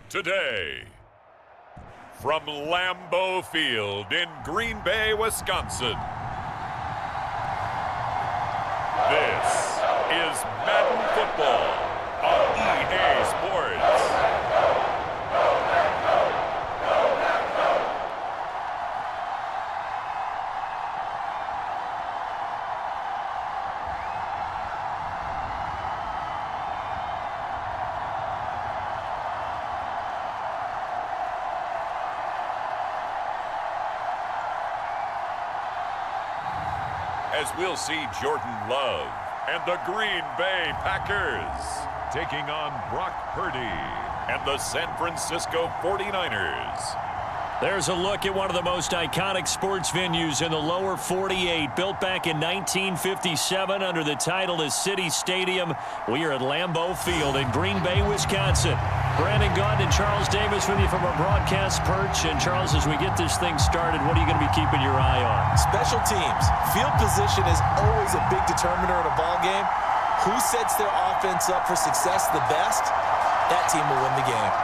today. From Lambeau Field in Green Bay, Wisconsin, this is Madden Football on EA Sports. As we'll see Jordan Love and the Green Bay Packers taking on Brock Purdy and the San Francisco 49ers. There's a look at one of the most iconic sports venues in the lower 48, built back in 1957 under the title of City Stadium. We are at Lambeau Field in Green Bay, Wisconsin. Brandon Gaudin and Charles Davis with you from our broadcast perch. And Charles, as we get this thing started, what are you going to be keeping your eye on? Special teams. Field position is always a big determiner in a ball game. Who sets their offense up for success the best, that team will win the game.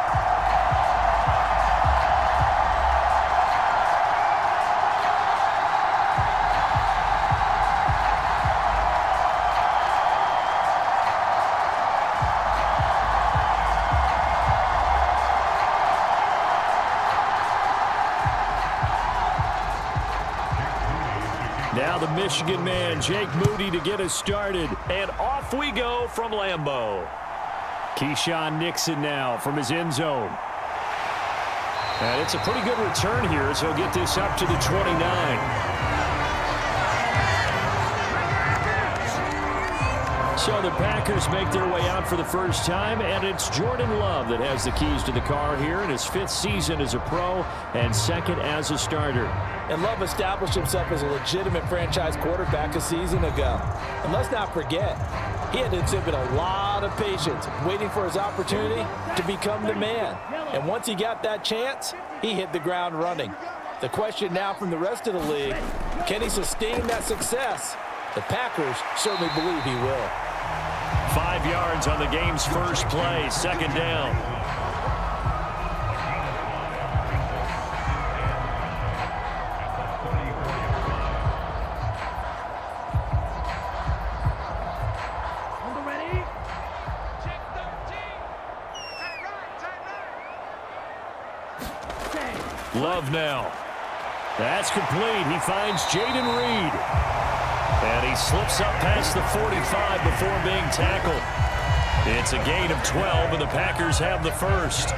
Now the Michigan man, Jake Moody, to get us started. And off we go from Lambeau. Keyshawn Nixon now from his end zone. And it's a pretty good return here as he'll get this up to the 29. So the Packers make their way out for the first time, and it's Jordan Love that has the keys to the car here in his 5th season as a pro and 2nd as a starter. And Love established himself as a legitimate franchise quarterback a season ago. And let's not forget, he had to exhibit a lot of patience waiting for his opportunity to become the man. And once he got that chance, he hit the ground running. The question now from the rest of the league, can he sustain that success? The Packers certainly believe he will. 5 yards on the game's first play, 2nd down. Love now. That's complete. He finds Jaden Reed. And he slips up past the 45 before being tackled. It's a gain of 12, and the Packers have the first.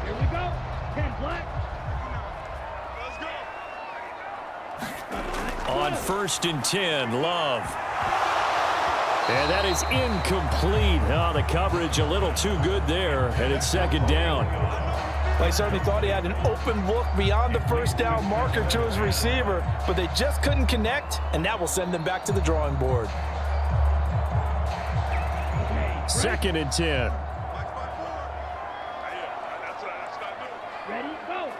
Here we go. 10 black. Let's go. On 1st and 10, Love. And that is incomplete. Oh, the coverage a little too good there, and it's 2nd down. They certainly thought he had an open look beyond the first down marker to his receiver, but they just couldn't connect, and that will send them back to the drawing board. 2nd and 10. Ready, go.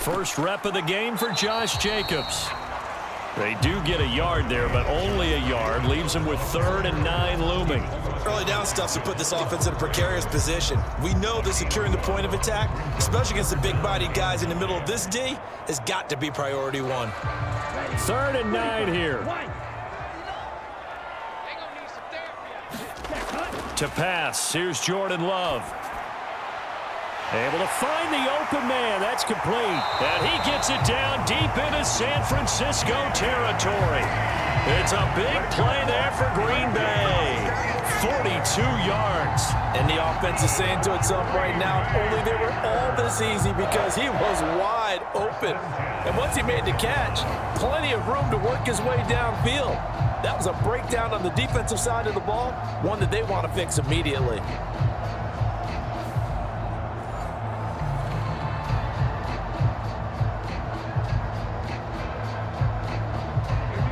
First rep of the game for Josh Jacobs. They do get a yard there, but only a yard. Leaves them with 3rd and 9 looming. Early down stuff to put this offense in a precarious position. We know that securing the point of attack, especially against the big-bodied guys in the middle of this D, has got to be priority 1. 3rd and 9 here. To pass, here's Jordan Love. Able to find the open man. That's complete. And he gets it down deep into San Francisco territory. It's a big play there for Green Bay. 42 yards. And the offense is saying to itself right now, only they were all this easy because he was wide open. And once he made the catch, plenty of room to work his way downfield. That was a breakdown on the defensive side of the ball, one that they want to fix immediately.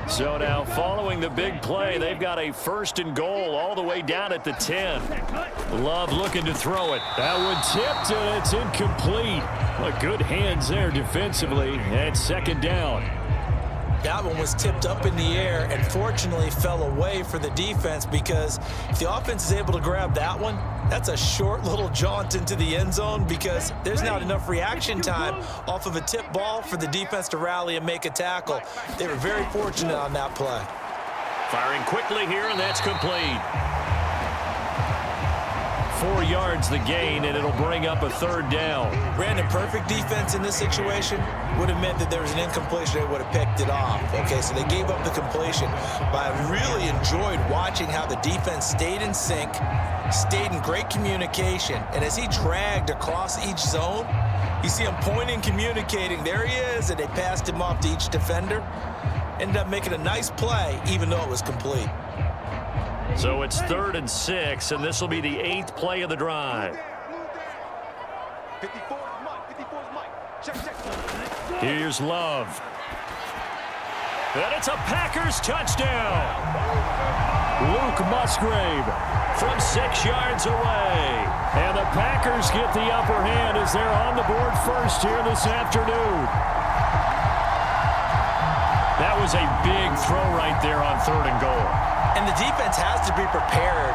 So now, following the big play, they've got a 1st and goal all the way down at the 10. Love looking to throw it. That one tipped, and it's incomplete. Well, good hands there defensively at second down. That one was tipped up in the air and fortunately fell away for the defense, because if the offense is able to grab that one, that's a short little jaunt into the end zone, because there's not enough reaction time off of a tip ball for the defense to rally and make a tackle. They were very fortunate on that play. Firing quickly here, and that's complete. 4 yards the gain, and it'll bring up a third down. Brandon, perfect defense in this situation would have meant that there was an incompletion. They would have picked it off. Okay, so they gave up the completion. But I really enjoyed watching how the defense stayed in sync, stayed in great communication, and as he dragged across each zone, you see him pointing, communicating. There he is, and they passed him off to each defender. Ended up making a nice play, even though it was complete. So it's 3rd and 6, and this will be the 8th play of the drive. Here's Love. And it's a Packers touchdown. Luke Musgrave from 6 yards away. And the Packers get the upper hand as they're on the board first here this afternoon. That was a big throw right there on 3rd and goal. And the defense has to be prepared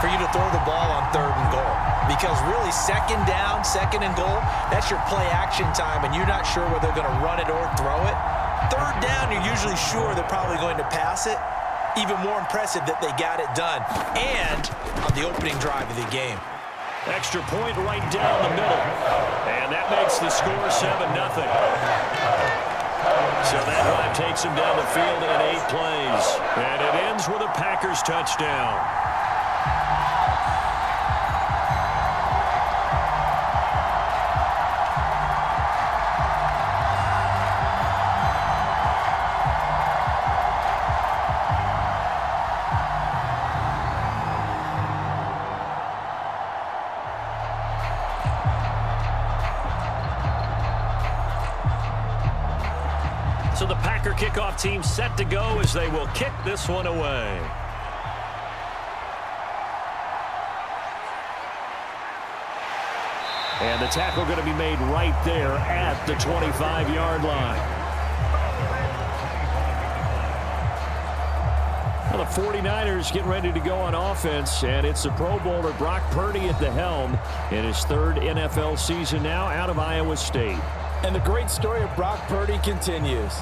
for you to throw the ball on 3rd and goal. Because really, 2nd down, 2nd and goal, that's your play action time, and you're not sure whether they're going to run it or throw it. 3rd down, you're usually sure they're probably going to pass it. Even more impressive that they got it done. And on the opening drive of the game. Extra point right down the middle. And that makes the score 7-0. So that drive takes him down the field in 8 plays. And it ends with a Packers touchdown. So the Packer kickoff team set to go as they will kick this one away. And the tackle going to be made right there at the 25-yard line. Well, the 49ers getting ready to go on offense, and it's the Pro Bowler Brock Purdy at the helm in his 3rd NFL season now out of Iowa State. And the great story of Brock Purdy continues.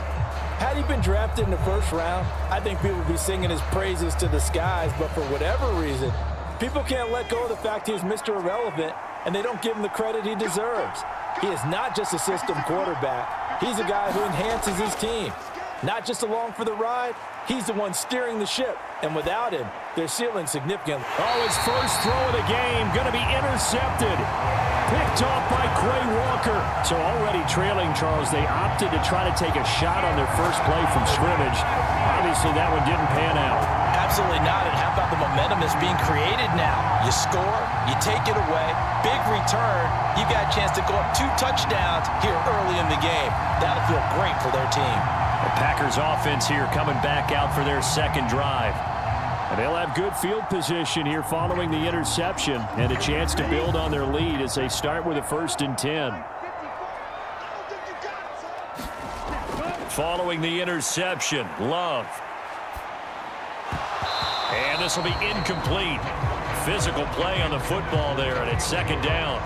Had he been drafted in the 1st round, I think people would be singing his praises to the skies, but for whatever reason, people can't let go of the fact he was Mr. Irrelevant, and they don't give him the credit he deserves. He is not just a system quarterback. He's a guy who enhances his team. Not just along for the ride, he's the one steering the ship, and without him, their ceiling's significant. Oh, his first throw of the game going to be intercepted. Picked off by Quay Walker. So already trailing, Charles, they opted to try to take a shot on their first play from scrimmage. Obviously, that one didn't pan out. Absolutely not. And how about the momentum that's being created now? You score, you take it away, big return. You got a chance to go up 2 touchdowns here early in the game. That'll feel great for their team. The Packers offense here coming back out for their 2nd drive. And they'll have good field position here following the interception and a chance to build on their lead as they start with a 1st and 10. Following the interception, Love. And this will be incomplete. Physical play on the football there, and it's 2nd down.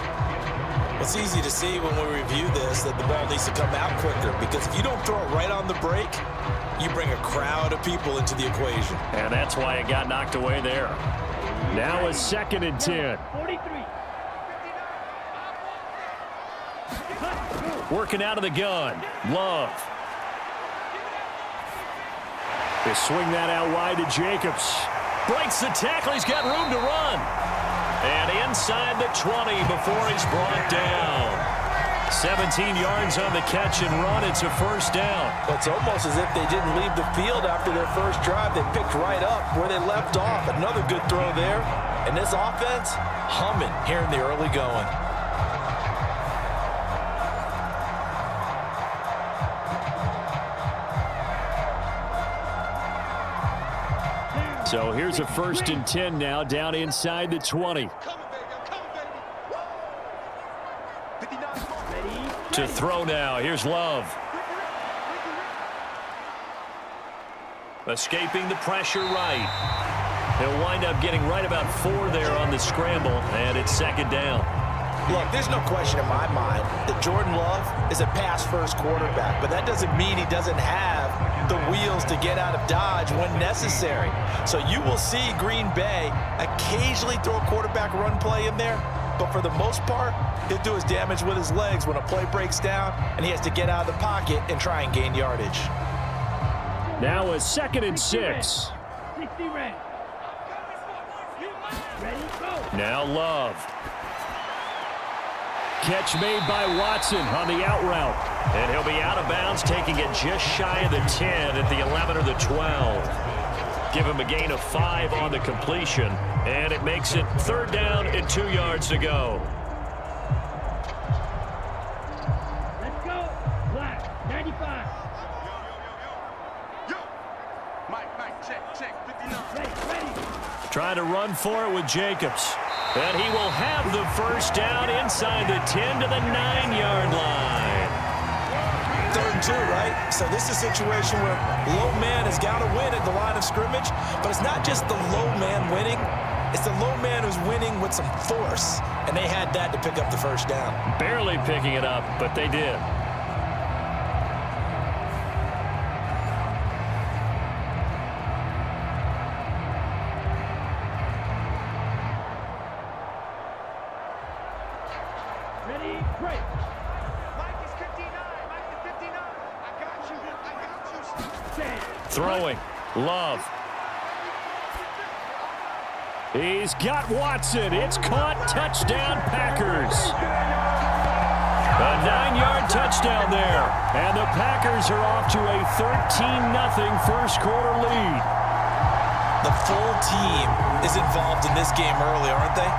It's easy to see when we review this that the ball needs to come out quicker, because if you don't throw it right on the break, you bring a crowd of people into the equation. And that's why it got knocked away there. Now a 2nd and 10. 43. Working out of the gun. Love. They swing that out wide to Jacobs. Breaks the tackle. He's got room to run. And inside the 20 before he's brought down. 17 yards on the catch and run. It's a 1st down. It's almost as if they didn't leave the field after their first drive. They picked right up where they left off. Another good throw there. And this offense, humming here in the early going. So here's a 1st and 10 now down inside the 20. Ready? To throw now. Here's Love. Escaping the pressure right. He'll wind up getting right about 4 there on the scramble, and it's second down. Look, there's no question in my mind that Jordan Love is a pass-first quarterback, but that doesn't mean he doesn't have the wheels to get out of Dodge when necessary. So you will see Green Bay occasionally throw a quarterback run play in there, but for the most part, he'll do his damage with his legs when a play breaks down and he has to get out of the pocket and try and gain yardage. Now a 2nd and 6. 60 ready. Ready, go. Now Love. Catch made by Watson on the out route. And he'll be out of bounds, taking it just shy of the 10 at the 11 or the 12. Give him a gain of 5 on the completion. And it makes it 3rd down and 2 yards to go. Let's go. Black, 95. Mike, check, 59. Ready. Trying to run for it with Jacobs. And he will have the first down inside the 10 to the 9-yard line. 3rd and 2, right? So this is a situation where low man has got to win at the line of scrimmage, but it's not just the low man winning. It's the low man who's winning with some force, and they had that to pick up the first down. Barely picking it up, but they did. Ready, break. Mike is 59. I got you. 10. Throwing. Love. He's got Watson. It's caught. Touchdown, Packers. A 9-yard touchdown there. And the Packers are off to a 13-0 first quarter lead. The full team is involved in this game early, aren't they?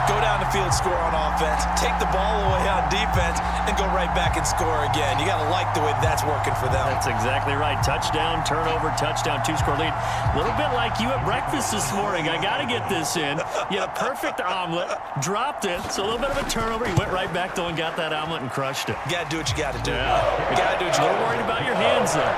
Go down the field, score on offense, take the ball away on defense, and go right back and score again. You got to like the way that's working for them. That's exactly right. Touchdown, turnover, touchdown, 2-score lead. A little bit like you at breakfast this morning. I got to get this in. You had a perfect omelet, dropped it. So a little bit of a turnover. You went right back though and got that omelet and crushed it. You got to do what you got to do. Yeah. You got to do what you got to do. Don't worry about your hands there.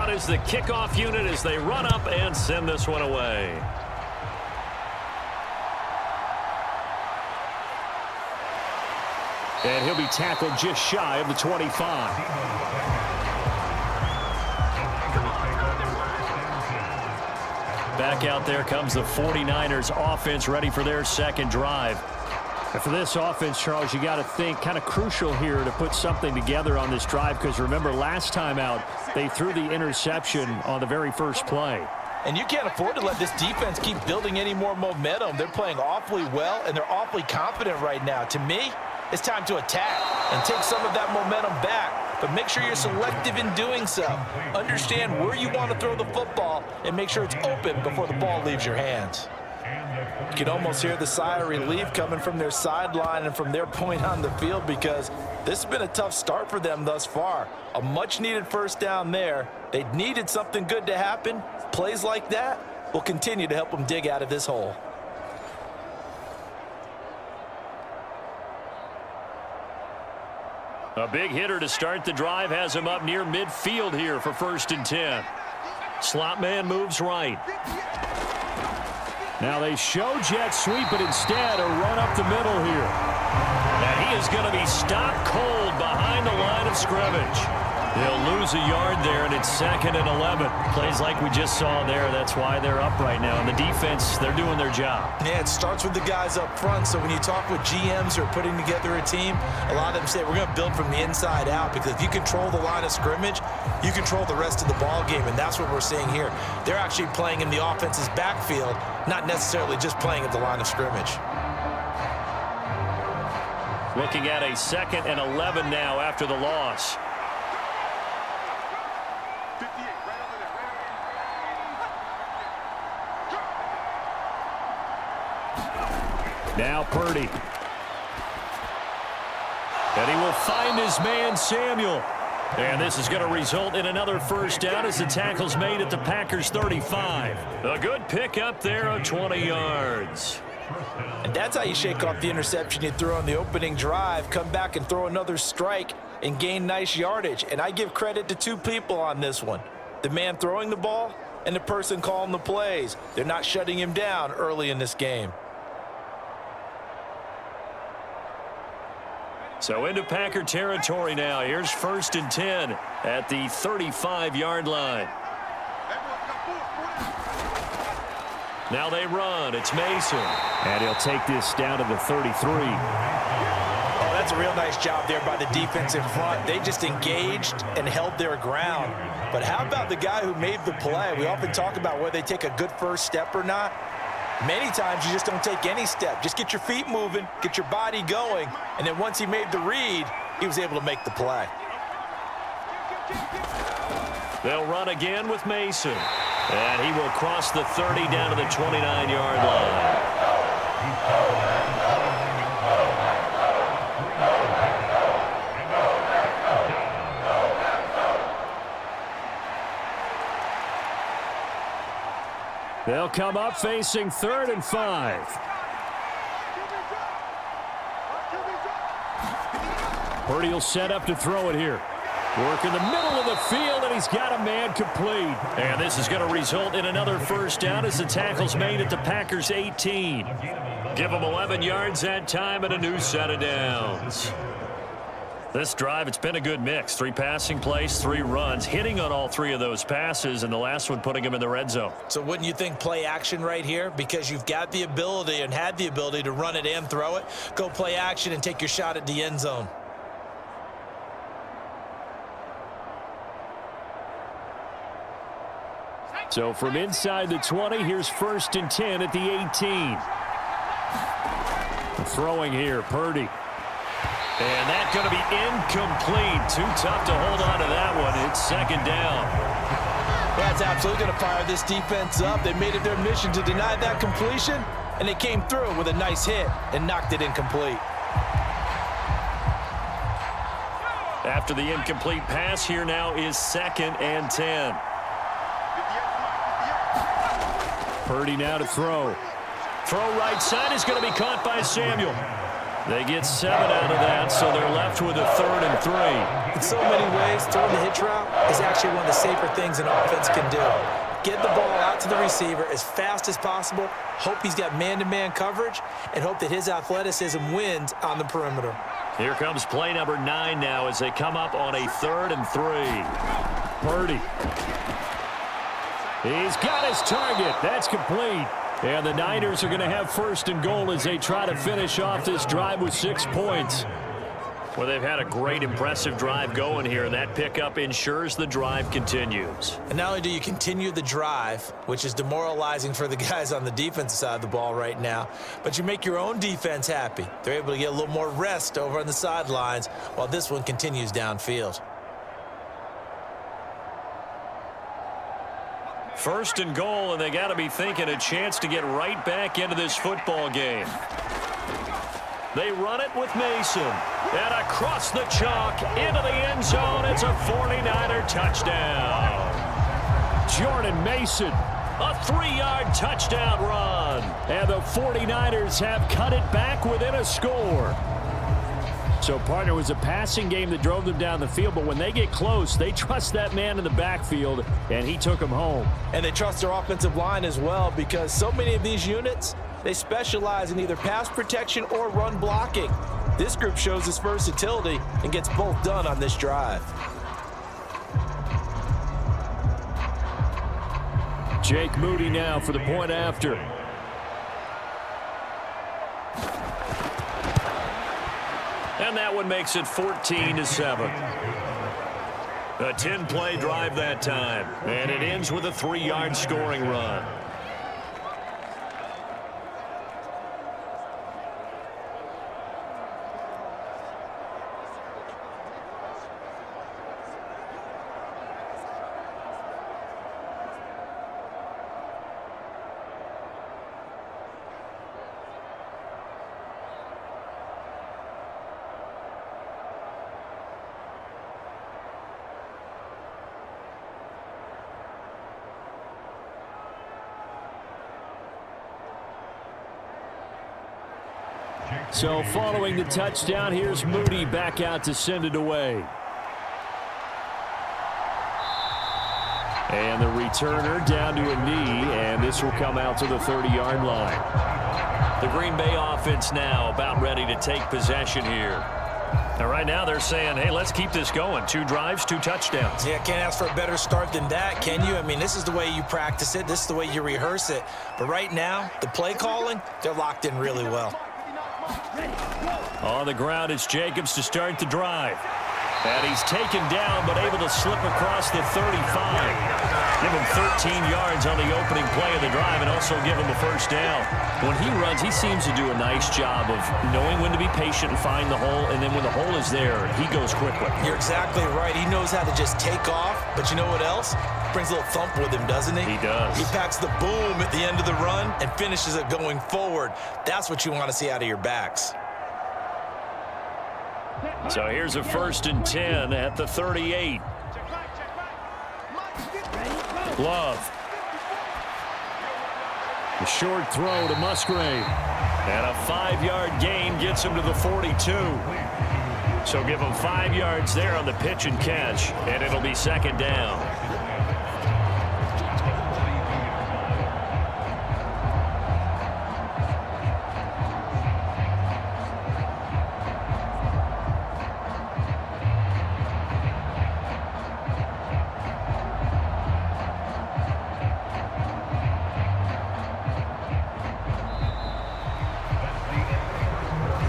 Is the kickoff unit as they run up and send this one away. And he'll be tackled just shy of the 25. Back out there comes the 49ers offense, ready for their second drive. And for this offense, Charles, you got to think kind of crucial here to put something together on this drive, because remember last time out they threw the interception on the very first play. And you can't afford to let this defense keep building any more momentum. They're playing awfully well, and they're awfully confident right now. To me, it's time to attack and take some of that momentum back, but make sure you're selective in doing so. Understand where you want to throw the football and make sure it's open before the ball leaves your hands. You can almost hear the sigh of relief coming from their sideline and from their point on the field, because this has been a tough start for them thus far. A much-needed first down there. They needed something good to happen. Plays like that will continue to help them dig out of this hole. A big hitter to start the drive has him up near midfield here for 1st and 10. Slot man moves right. Now they show jet sweep, but instead a run up the middle here. And he is going to be stopped cold behind the line of scrimmage. They'll lose a yard there, and it's 2nd and 11. Plays like we just saw there. That's why they're up right now. And the defense, they're doing their job. Yeah, it starts with the guys up front. So when you talk with GMs who are putting together a team, a lot of them say we're going to build from the inside out, because if you control the line of scrimmage, you control the rest of the ball game, and that's what we're seeing here. They're actually playing in the offense's backfield, not necessarily just playing at the line of scrimmage. Looking at a 2nd and 11 now after the loss. 58, right over there, right over there. Now Purdy. And he will find his man, Samuel. And this is going to result in another first down as the tackle's made at the Packers' 35. A good pickup there of 20 yards. And that's how you shake off the interception you threw on the opening drive, come back and throw another strike and gain nice yardage. And I give credit to two people on this one, the man throwing the ball and the person calling the plays. They're not shutting him down early in this game. So into Packer territory now. Here's 1st and 10 at the 35-yard line. Now they run. It's Mason. And he'll take this down to the 33. Oh, that's a real nice job there by the defense in front. They just engaged and held their ground. But how about the guy who made the play? We often talk about whether they take a good first step or not. Many times you just don't take any step. Just get your feet moving, get your body going, and then once he made the read, he was able to make the play. They'll run again with Mason. And he will cross the 30 down to the 29-yard line. They'll come up facing 3rd and 5. Purdy will set up to throw it here. Work in the middle of the field, and he's got a man complete. And this is going to result in another first down as the tackle's made at the Packers' 18. Give them 11 yards that time and a new set of downs. This drive, it's been a good mix. 3 passing plays, 3 runs, hitting on all 3 of those passes, and the last one putting him in the red zone. So wouldn't you think play action right here? Because you've got the ability and had the ability to run it and throw it. Go play action and take your shot at the end zone. So from inside the 20, here's 1st and 10 at the 18. Throwing here, Purdy. And that's going to be incomplete. Too tough to hold on to that one. It's 2nd down. That's absolutely going to fire this defense up. They made it their mission to deny that completion, and they came through with a nice hit and knocked it incomplete. After the incomplete pass, here now is 2nd and 10. Purdy now to throw. Throw right side is going to be caught by Samuel. They get 7 out of that, so they're left with a 3rd and 3. In so many ways, throwing the hitch route is actually one of the safer things an offense can do. Get the ball out to the receiver as fast as possible, hope he's got man-to-man coverage, and hope that his athleticism wins on the perimeter. Here comes play number 9 now as they come up on a 3rd and 3. Purdy. He's got his target. That's complete. And the Niners are going to have 1st and goal as they try to finish off this drive with 6 points. Well, they've had a great, impressive drive going here, and that pickup ensures the drive continues. And not only do you continue the drive, which is demoralizing for the guys on the defensive side of the ball right now, but you make your own defense happy. They're able to get a little more rest over on the sidelines while this one continues downfield. 1st and goal, and they got to be thinking a chance to get right back into this football game. They run it with Mason. And across the chalk into the end zone. It's a 49er touchdown. Jordan Mason, a 3-yard touchdown run. And the 49ers have cut it back within a score. So, partner, was a passing game that drove them down the field, but when they get close, they trust that man in the backfield, and he took them home. And they trust their offensive line as well, because so many of these units, they specialize in either pass protection or run blocking. This group shows its versatility and gets both done on this drive. Jake Moody now for the point after. And that one makes it 14-7. A 10-play drive that time. And it ends with a 3-yard scoring run. So following the touchdown, here's Moody back out to send it away. And the returner down to a knee, and this will come out to the 30-yard line. The Green Bay offense now about ready to take possession here. And right now they're saying, hey, let's keep this going. 2 drives, 2 touchdowns. Yeah, can't ask for a better start than that, can you? I mean, this is the way you practice it. This is the way you rehearse it. But right now, the play calling, they're locked in really well. On the ground, it's Jacobs to start the drive. And he's taken down, but able to slip across the 35. Give him 13 yards on the opening play of the drive and also give him a first down. When he runs, he seems to do a nice job of knowing when to be patient and find the hole, and then when the hole is there, he goes quickly. You're exactly right. He knows how to just take off, but you know what else? Brings a little thump with him, doesn't he? He does. He packs the boom at the end of the run and finishes it going forward. That's what you want to see out of your backs. So here's a 1st and 10 at the 38. Love. A short throw to Musgrave. And a 5-yard gain gets him to the 42. So give him 5 yards there on the pitch and catch, and it'll be 2nd down.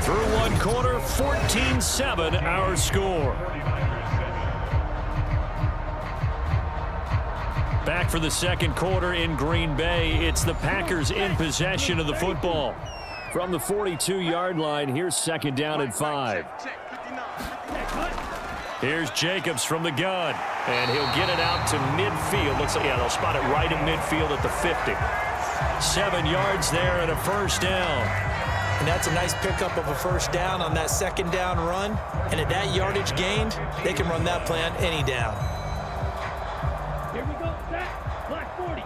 Through one quarter, 14-7 our score. Back for the 2nd quarter in Green Bay. It's the Packers in possession of the football. From the 42-yard line, here's 2nd down and 5. Here's Jacobs from the gun, and he'll get it out to midfield. Looks like, yeah, they'll spot it right in midfield at the 50. 7 yards there and a first down. And that's a nice pickup of a first down on that 2nd down run. And at that yardage gained, they can run that play on any down. Here we go, set, black 40.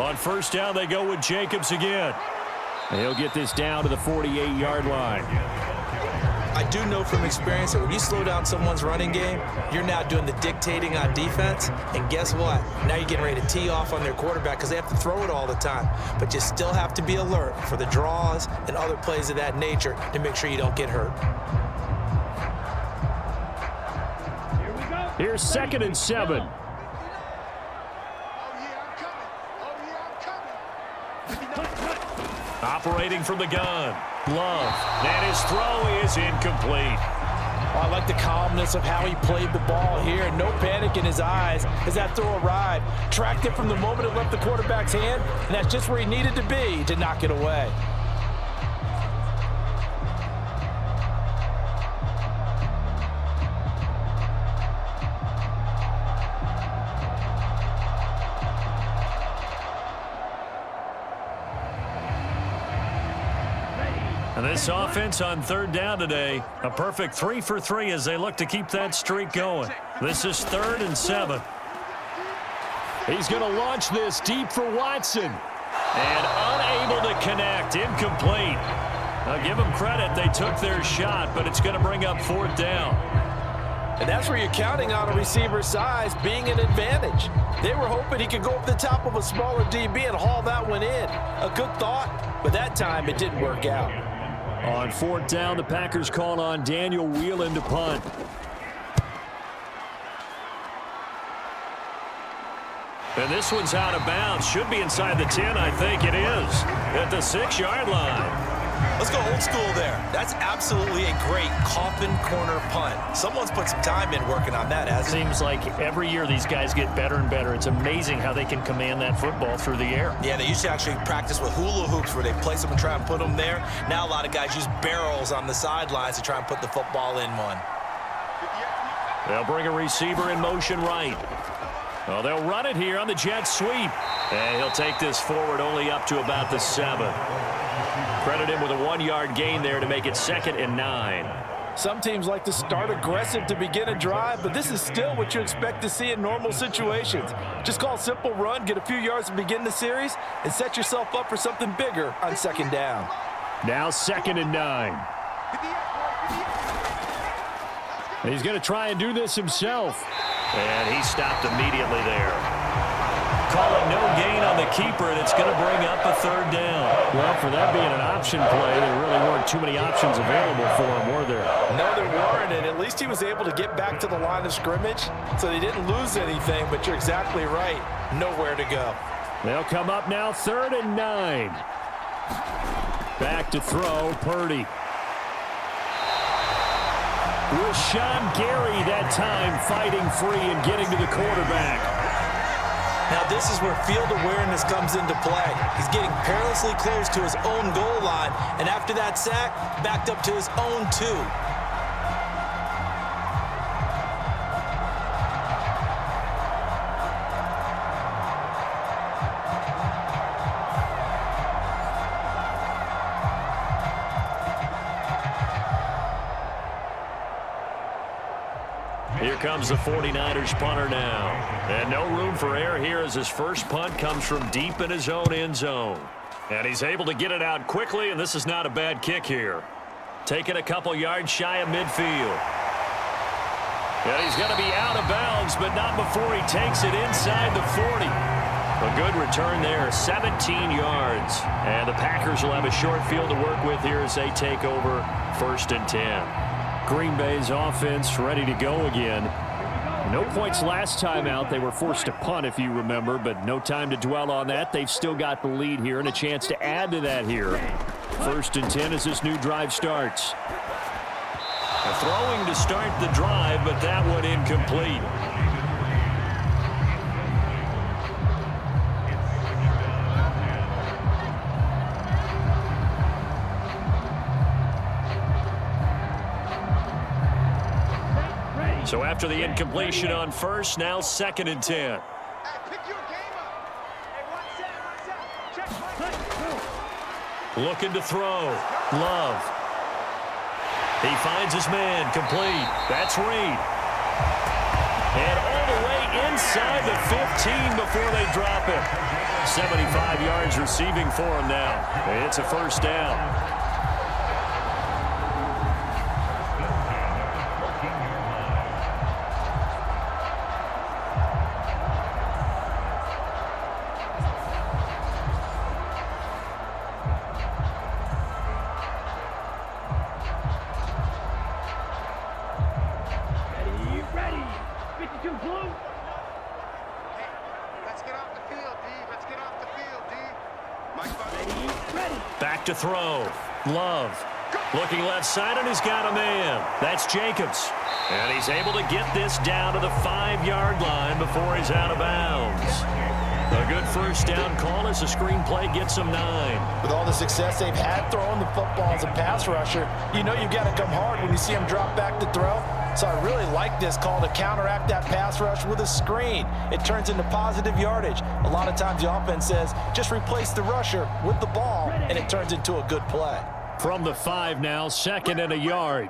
On first down, they go with Jacobs again. And he'll get this down to the 48-yard line. I do know from experience that when you slow down someone's running game, you're now doing the dictating on defense. And guess what? Now you're getting ready to tee off on their quarterback because they have to throw it all the time. But you still have to be alert for the draws and other plays of that nature to make sure you don't get hurt. Here we go. Here's 2nd and 7. Operating from the gun. Love. And his throw is incomplete. I like the calmness of how he played the ball here. No panic in his eyes as that throw arrived. Tracked it from the moment it left the quarterback's hand, and that's just where he needed to be to knock it away. And this offense on 3rd down today, a perfect 3 for 3 as they look to keep that streak going. This is 3rd and 7. He's going to launch this deep for Watson. And unable to connect, incomplete. Now give them credit, they took their shot, but it's going to bring up 4th down. And that's where you're counting on a receiver's size being an advantage. They were hoping he could go up the top of a smaller DB and haul that one in. A good thought, but that time it didn't work out. On 4th down, the Packers call on Daniel Whelan to punt. And this one's out of bounds. Should be inside the 10, I think it is. At the 6-yard line. Let's go old school there. That's absolutely a great coffin corner punt. Someone's put some time in working on that, hasn't it? Seems like every year these guys get better and better. It's amazing how they can command that football through the air. Yeah, they used to actually practice with hula hoops where they place them and try and put them there. Now a lot of guys use barrels on the sidelines to try and put the football in one. They'll bring a receiver in motion right. Oh, they'll run it here on the jet sweep. And he'll take this forward only up to about the 7. Credit him with a 1-yard gain there to make it 2nd and 9. Some teams like to start aggressive to begin a drive, but this is still what you expect to see in normal situations. Just call a simple run, get a few yards to begin the series, and set yourself up for something bigger on 2nd down. Now 2nd and 9. He's going to try and do this himself. And he stopped immediately there. Call it no gain on the keeper, and it's going to bring up a 3rd down. Well, for that being an option play, there really weren't too many options available for him, were there? No, there weren't, and at least he was able to get back to the line of scrimmage, so they didn't lose anything, but you're exactly right. Nowhere to go. They'll come up now 3rd and 9. Back to throw, Purdy. Rashawn Gary that time fighting free and getting to the quarterback. Now this is where field awareness comes into play. He's getting perilously close to his own goal line, and after that sack, backed up to his own 2. Here comes the 49ers punter now. And no room for error here as his first punt comes from deep in his own end zone. And he's able to get it out quickly, and this is not a bad kick here. Taking a couple yards shy of midfield. And he's going to be out of bounds, but not before he takes it inside the 40. A good return there, 17 yards. And the Packers will have a short field to work with here as they take over 1st and 10. Green Bay's offense ready to go again. No points last time out. They were forced to punt, if you remember, but no time to dwell on that. They've still got the lead here and a chance to add to that here. 1st and 10 as this new drive starts. A throwing to start the drive, but that one incomplete. So after the incompletion on 1st, now 2nd and 10. Looking to throw. Love. He finds his man. Complete. That's Reed. And all the way inside the 15 before they drop it. 75 yards receiving for him now. It's a 1st down. Back to throw. Love. Looking left side, and he's got a man. That's Jacobs. And he's able to get this down to the 5-yard line before he's out of bounds. A good 1st down call as the screenplay gets him 9. With all the success they've had throwing the football as a pass rusher, you know you've got to come hard when you see him drop back to throw. So I really like this call to counteract that pass rush with a screen. It turns into positive yardage. A lot of times the offense says, just replace the rusher with the ball, and it turns into a good play. From the 5 now, 2nd and a yard.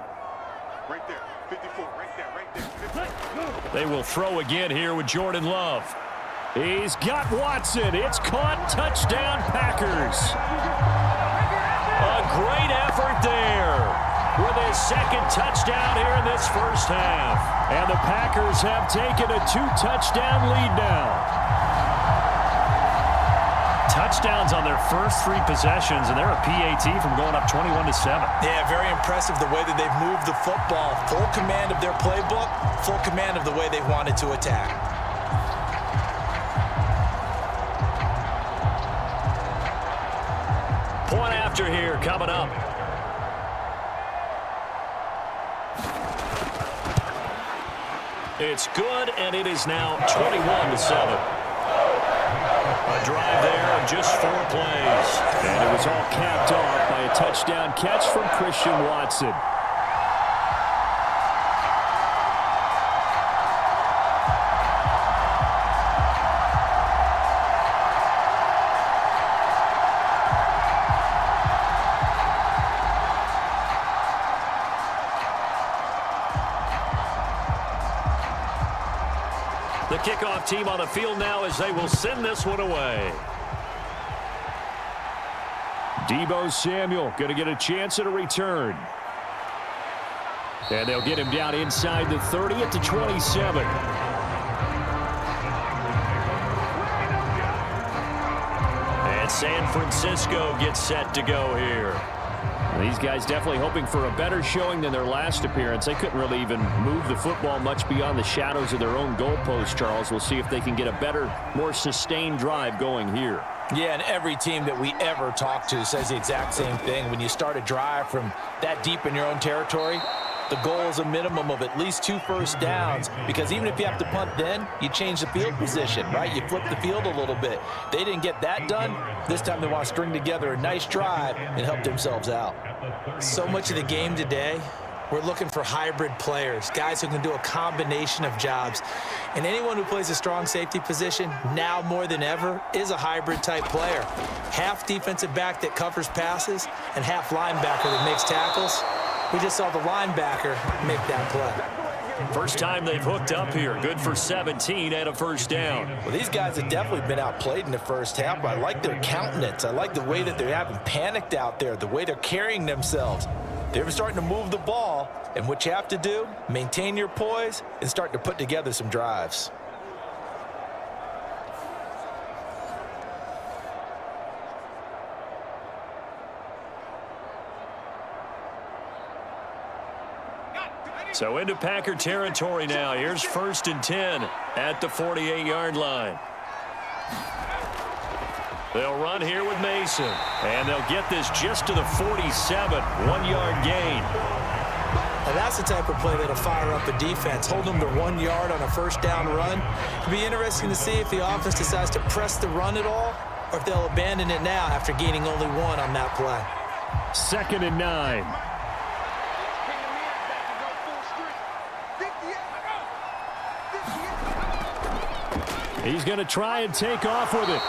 Right there, 54, right there, 54. They will throw again here with Jordan Love. He's got Watson. It's caught. Touchdown, Packers. A great effort there with his 2nd touchdown here in this 1st half. And the Packers have taken a 2-touchdown lead now. Touchdowns on their first 3 possessions, and they're a PAT from going up 21-7. Yeah, very impressive the way that they've moved the football. Full command of their playbook, full command of the way they wanted to attack. Point after here coming up. It's good, and it is now 21-7. A drive there of just 4 plays. And it was all capped off by a touchdown catch from Christian Watson. The kickoff team on the field now as they will send this one away. Deebo Samuel going to get a chance at a return. And they'll get him down inside the 30 at the 27. And San Francisco gets set to go here. These guys definitely hoping for a better showing than their last appearance. They couldn't really even move the football much beyond the shadows of their own goalpost, Charles. We'll see if they can get a better, more sustained drive going here. Yeah, and every team that we ever talk to says the exact same thing. When you start a drive from that deep in your own territory, the goal is a minimum of at least 2 first downs, because even if you have to punt then, you change the field position, right? You flip the field a little bit. They didn't get that done. This time they want to string together a nice drive and help themselves out. So much of the game today, we're looking for hybrid players, guys who can do a combination of jobs. And anyone who plays a strong safety position, now more than ever, is a hybrid type player. Half defensive back that covers passes and half linebacker that makes tackles. We just saw the linebacker make that play. First time they've hooked up here. Good for 17 and a first down. Well, these guys have definitely been outplayed in the first half, but I like their countenance. I like the way that they haven't panicked out there, the way they're carrying themselves. They're starting to move the ball, and what you have to do, maintain your poise and start to put together some drives. So into Packer territory now. Here's 1st and 10 at the 48-yard line. They'll run here with Mason. And they'll get this just to the 47. 1-yard gain. Now that's the type of play that'll fire up a defense. Hold them to 1 yard on a first down run. It'll be interesting to see if the offense decides to press the run at all, or if they'll abandon it now after gaining only 1 on that play. 2nd and 9. He's going to try and take off with it.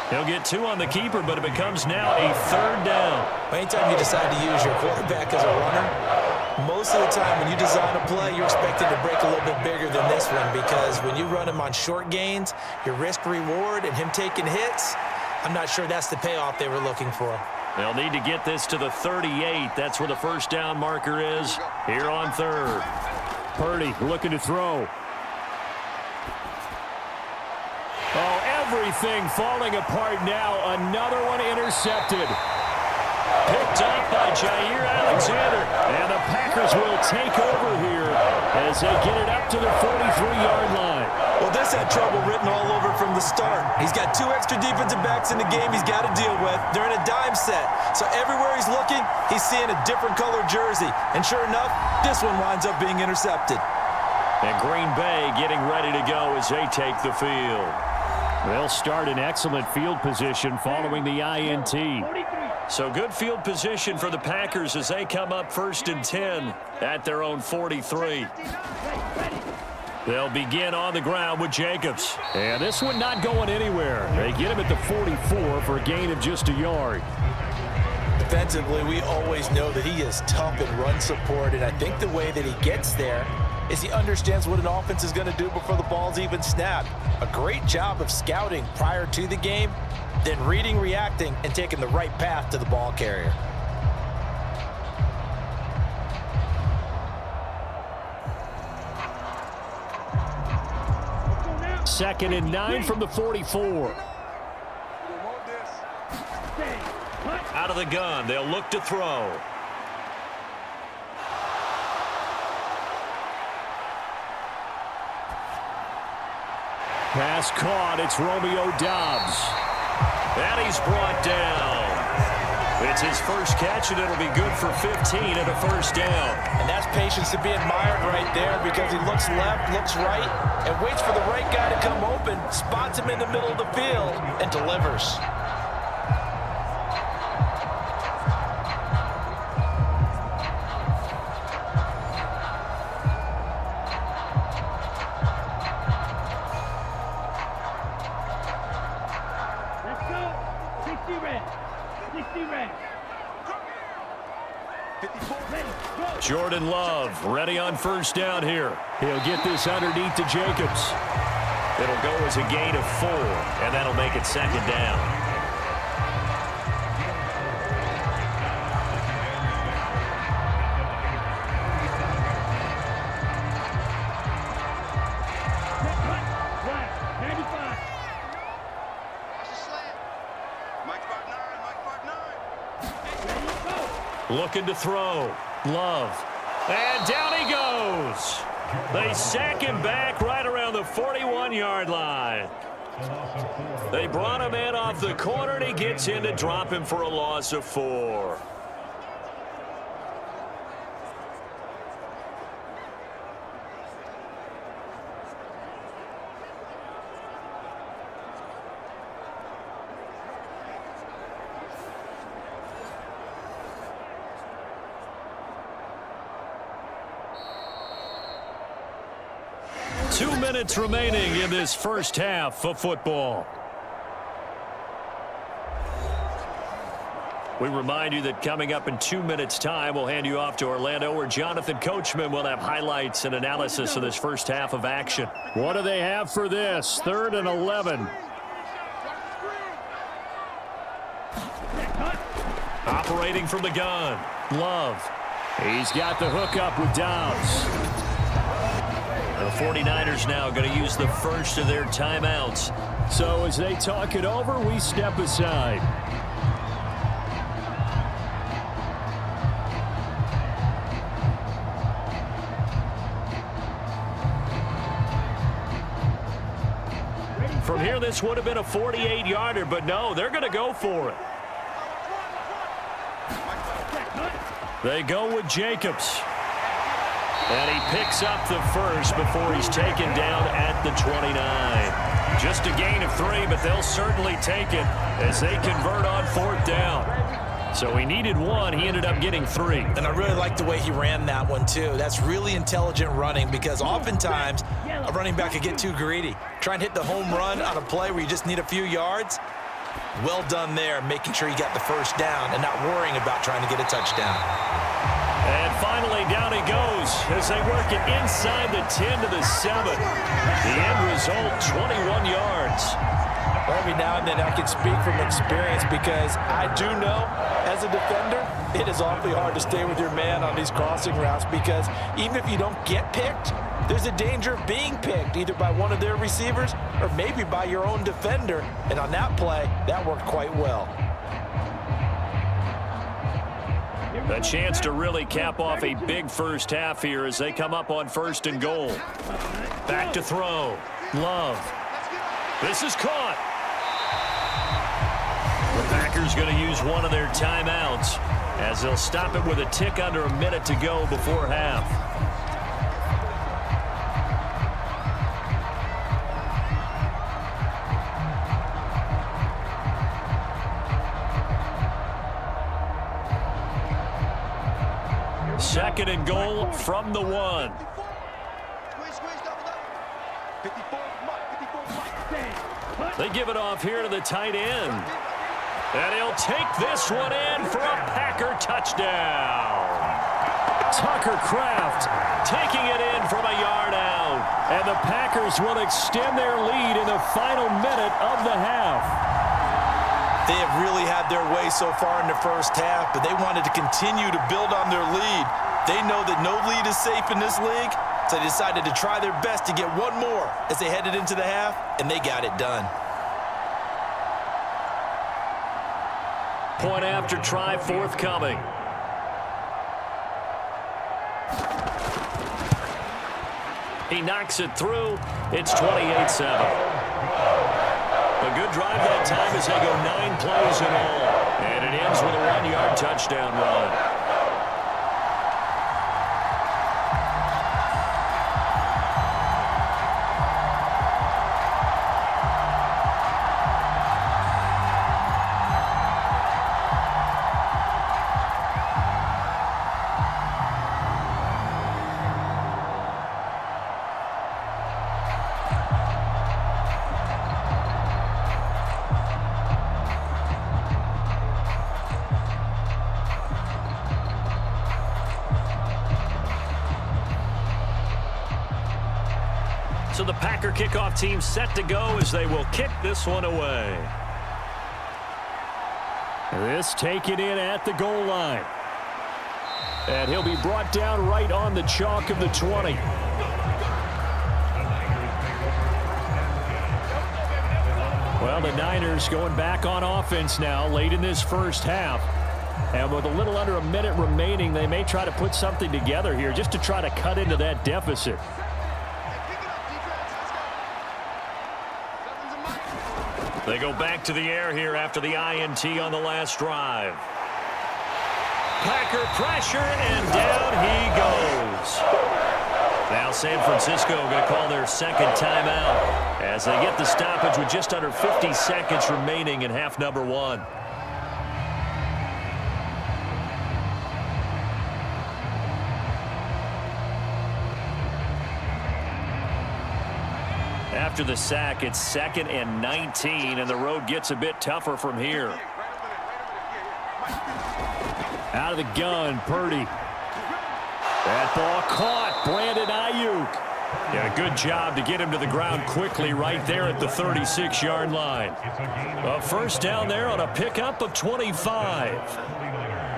He'll get 2 on the keeper, but it becomes now a 3rd down. Anytime you decide to use your quarterback as a runner, most of the time when you design a play, you're expected to break a little bit bigger than this one, because when you run him on short gains, your risk-reward and him taking hits, I'm not sure that's the payoff they were looking for. They'll need to get this to the 38. That's where the first down marker is here on 3rd. Purdy looking to throw. Oh, everything falling apart now. Another one intercepted. Picked up by Jair Alexander. And the Packers will take over here as they get it up to the 43-yard line. Well, this had trouble written all over from the start. He's got 2 extra defensive backs in the game he's got to deal with. They're in a dime set. So everywhere he's looking, he's seeing a different color jersey. And sure enough, this one winds up being intercepted. And Green Bay getting ready to go as they take the field. They'll start in excellent field position following the INT. So good field position for the Packers as they come up 1st and 10 at their own 43. They'll begin on the ground with Jacobs. And this one not going anywhere. They get him at the 44 for a gain of just a yard. Defensively, we always know that he is tough in run support, and I think the way that he gets there is he understands what an offense is going to do before the ball's even snapped. A great job of scouting prior to the game, then reading, reacting, and taking the right path to the ball carrier. Second and 9 from the 44. Out of the gun, they'll look to throw. Pass caught. It's Romeo Doubs. And he's brought down. It's his first catch, and it'll be good for 15 and a first down. And that's patience to be admired right there, because he looks left, looks right, and waits for the right guy to come open, spots him in the middle of the field, and delivers. Let's go. 60 red. 60 red. 54. Ready. Go. Jordan Love ready on first down here. He'll get this underneath to Jacobs. It'll go as a gain of 4, and that'll make it second down. Black. 95. Mike 5'9", Mike 5'9". Ready. Go. Looking to throw. Love. And down he goes. They sack him back right around the 41-yard line. They brought him in off the corner, and he gets in to drop him for a loss of 4. Two minutes remaining in this first half of football. We remind you that coming up in 2 minutes' time, we'll hand you off to Orlando, where Jonathan Coachman will have highlights and analysis of this first half of action. What do they have for this? 3rd and 11. Operating from the gun. Love. He's got the hook up with Downs. The 49ers now going to use the first of their timeouts. So as they talk it over, we step aside. From here, this would have been a 48-yarder, but no, they're going to go for it. They go with Jacobs. And he picks up the first before he's taken down at the 29. Just a gain of 3, but they'll certainly take it as they convert on 4th down. So he needed 1. He ended up getting 3. And I really like the way he ran that one, too. That's really intelligent running, because oftentimes a running back could get too greedy. Try and hit the home run on a play where you just need a few yards. Well done there, making sure you got the first down and not worrying about trying to get a touchdown. And finally, down he goes as they work it inside the 10 to the 7. The end result, 21 yards. Every now and then I can speak from experience, because I do know, as a defender, it is awfully hard to stay with your man on these crossing routes, because even if you don't get picked, there's a danger of being picked, either by one of their receivers or maybe by your own defender. And on that play, that worked quite well. A chance to really cap off a big first half here as they come up on 1st and goal. Back to throw. Love. This is caught. The Packers going to use one of their timeouts as they'll stop it with a tick under a minute to go before half. Second and goal from the 1. They give it off here to the tight end. And he'll take this one in for a Packer touchdown. Tucker Kraft taking it in from a yard out. And the Packers will extend their lead in the final minute of the half. They have really had their way so far in the first half, but they wanted to continue to build on their lead. They know that no lead is safe in this league, so they decided to try their best to get one more as they headed into the half, and they got it done. Point after try forthcoming. He knocks it through. It's 28-7. A good drive that time as they go 9 plays in all. And it ends with a 1-yard touchdown run. So the Packer kickoff team set to go as they will kick this one away. This taken in at the goal line. And he'll be brought down right on the chalk of the 20. Well, the Niners going back on offense now late in this first half. And with a little under a minute remaining, they may try to put something together here just to try to cut into that deficit. They go back to the air here after the INT on the last drive. Packer pressure, and down he goes. Now San Francisco going to call their second timeout as they get the stoppage with just under 50 seconds remaining in half number 1. After the sack, it's 2nd and 19, and the road gets a bit tougher from here. Out of the gun, Purdy. That ball caught. Brandon Ayuk. Yeah, good job to get him to the ground quickly right there at the 36-yard line. A first down there on a pickup of 25.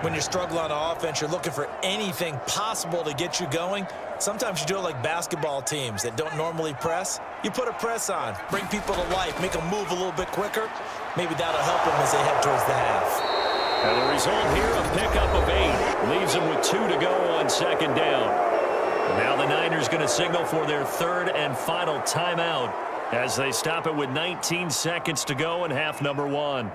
When you're struggling on offense, you're looking for anything possible to get you going. Sometimes you do it like basketball teams that don't normally press. You put a press on, bring people to life, make them move a little bit quicker. Maybe that'll help them as they head towards the half. And the result here, a pickup of 8. Leaves them with 2 to go on 2nd down. Now the Niners going to signal for their 3rd and final timeout as they stop it with 19 seconds to go in half number 1.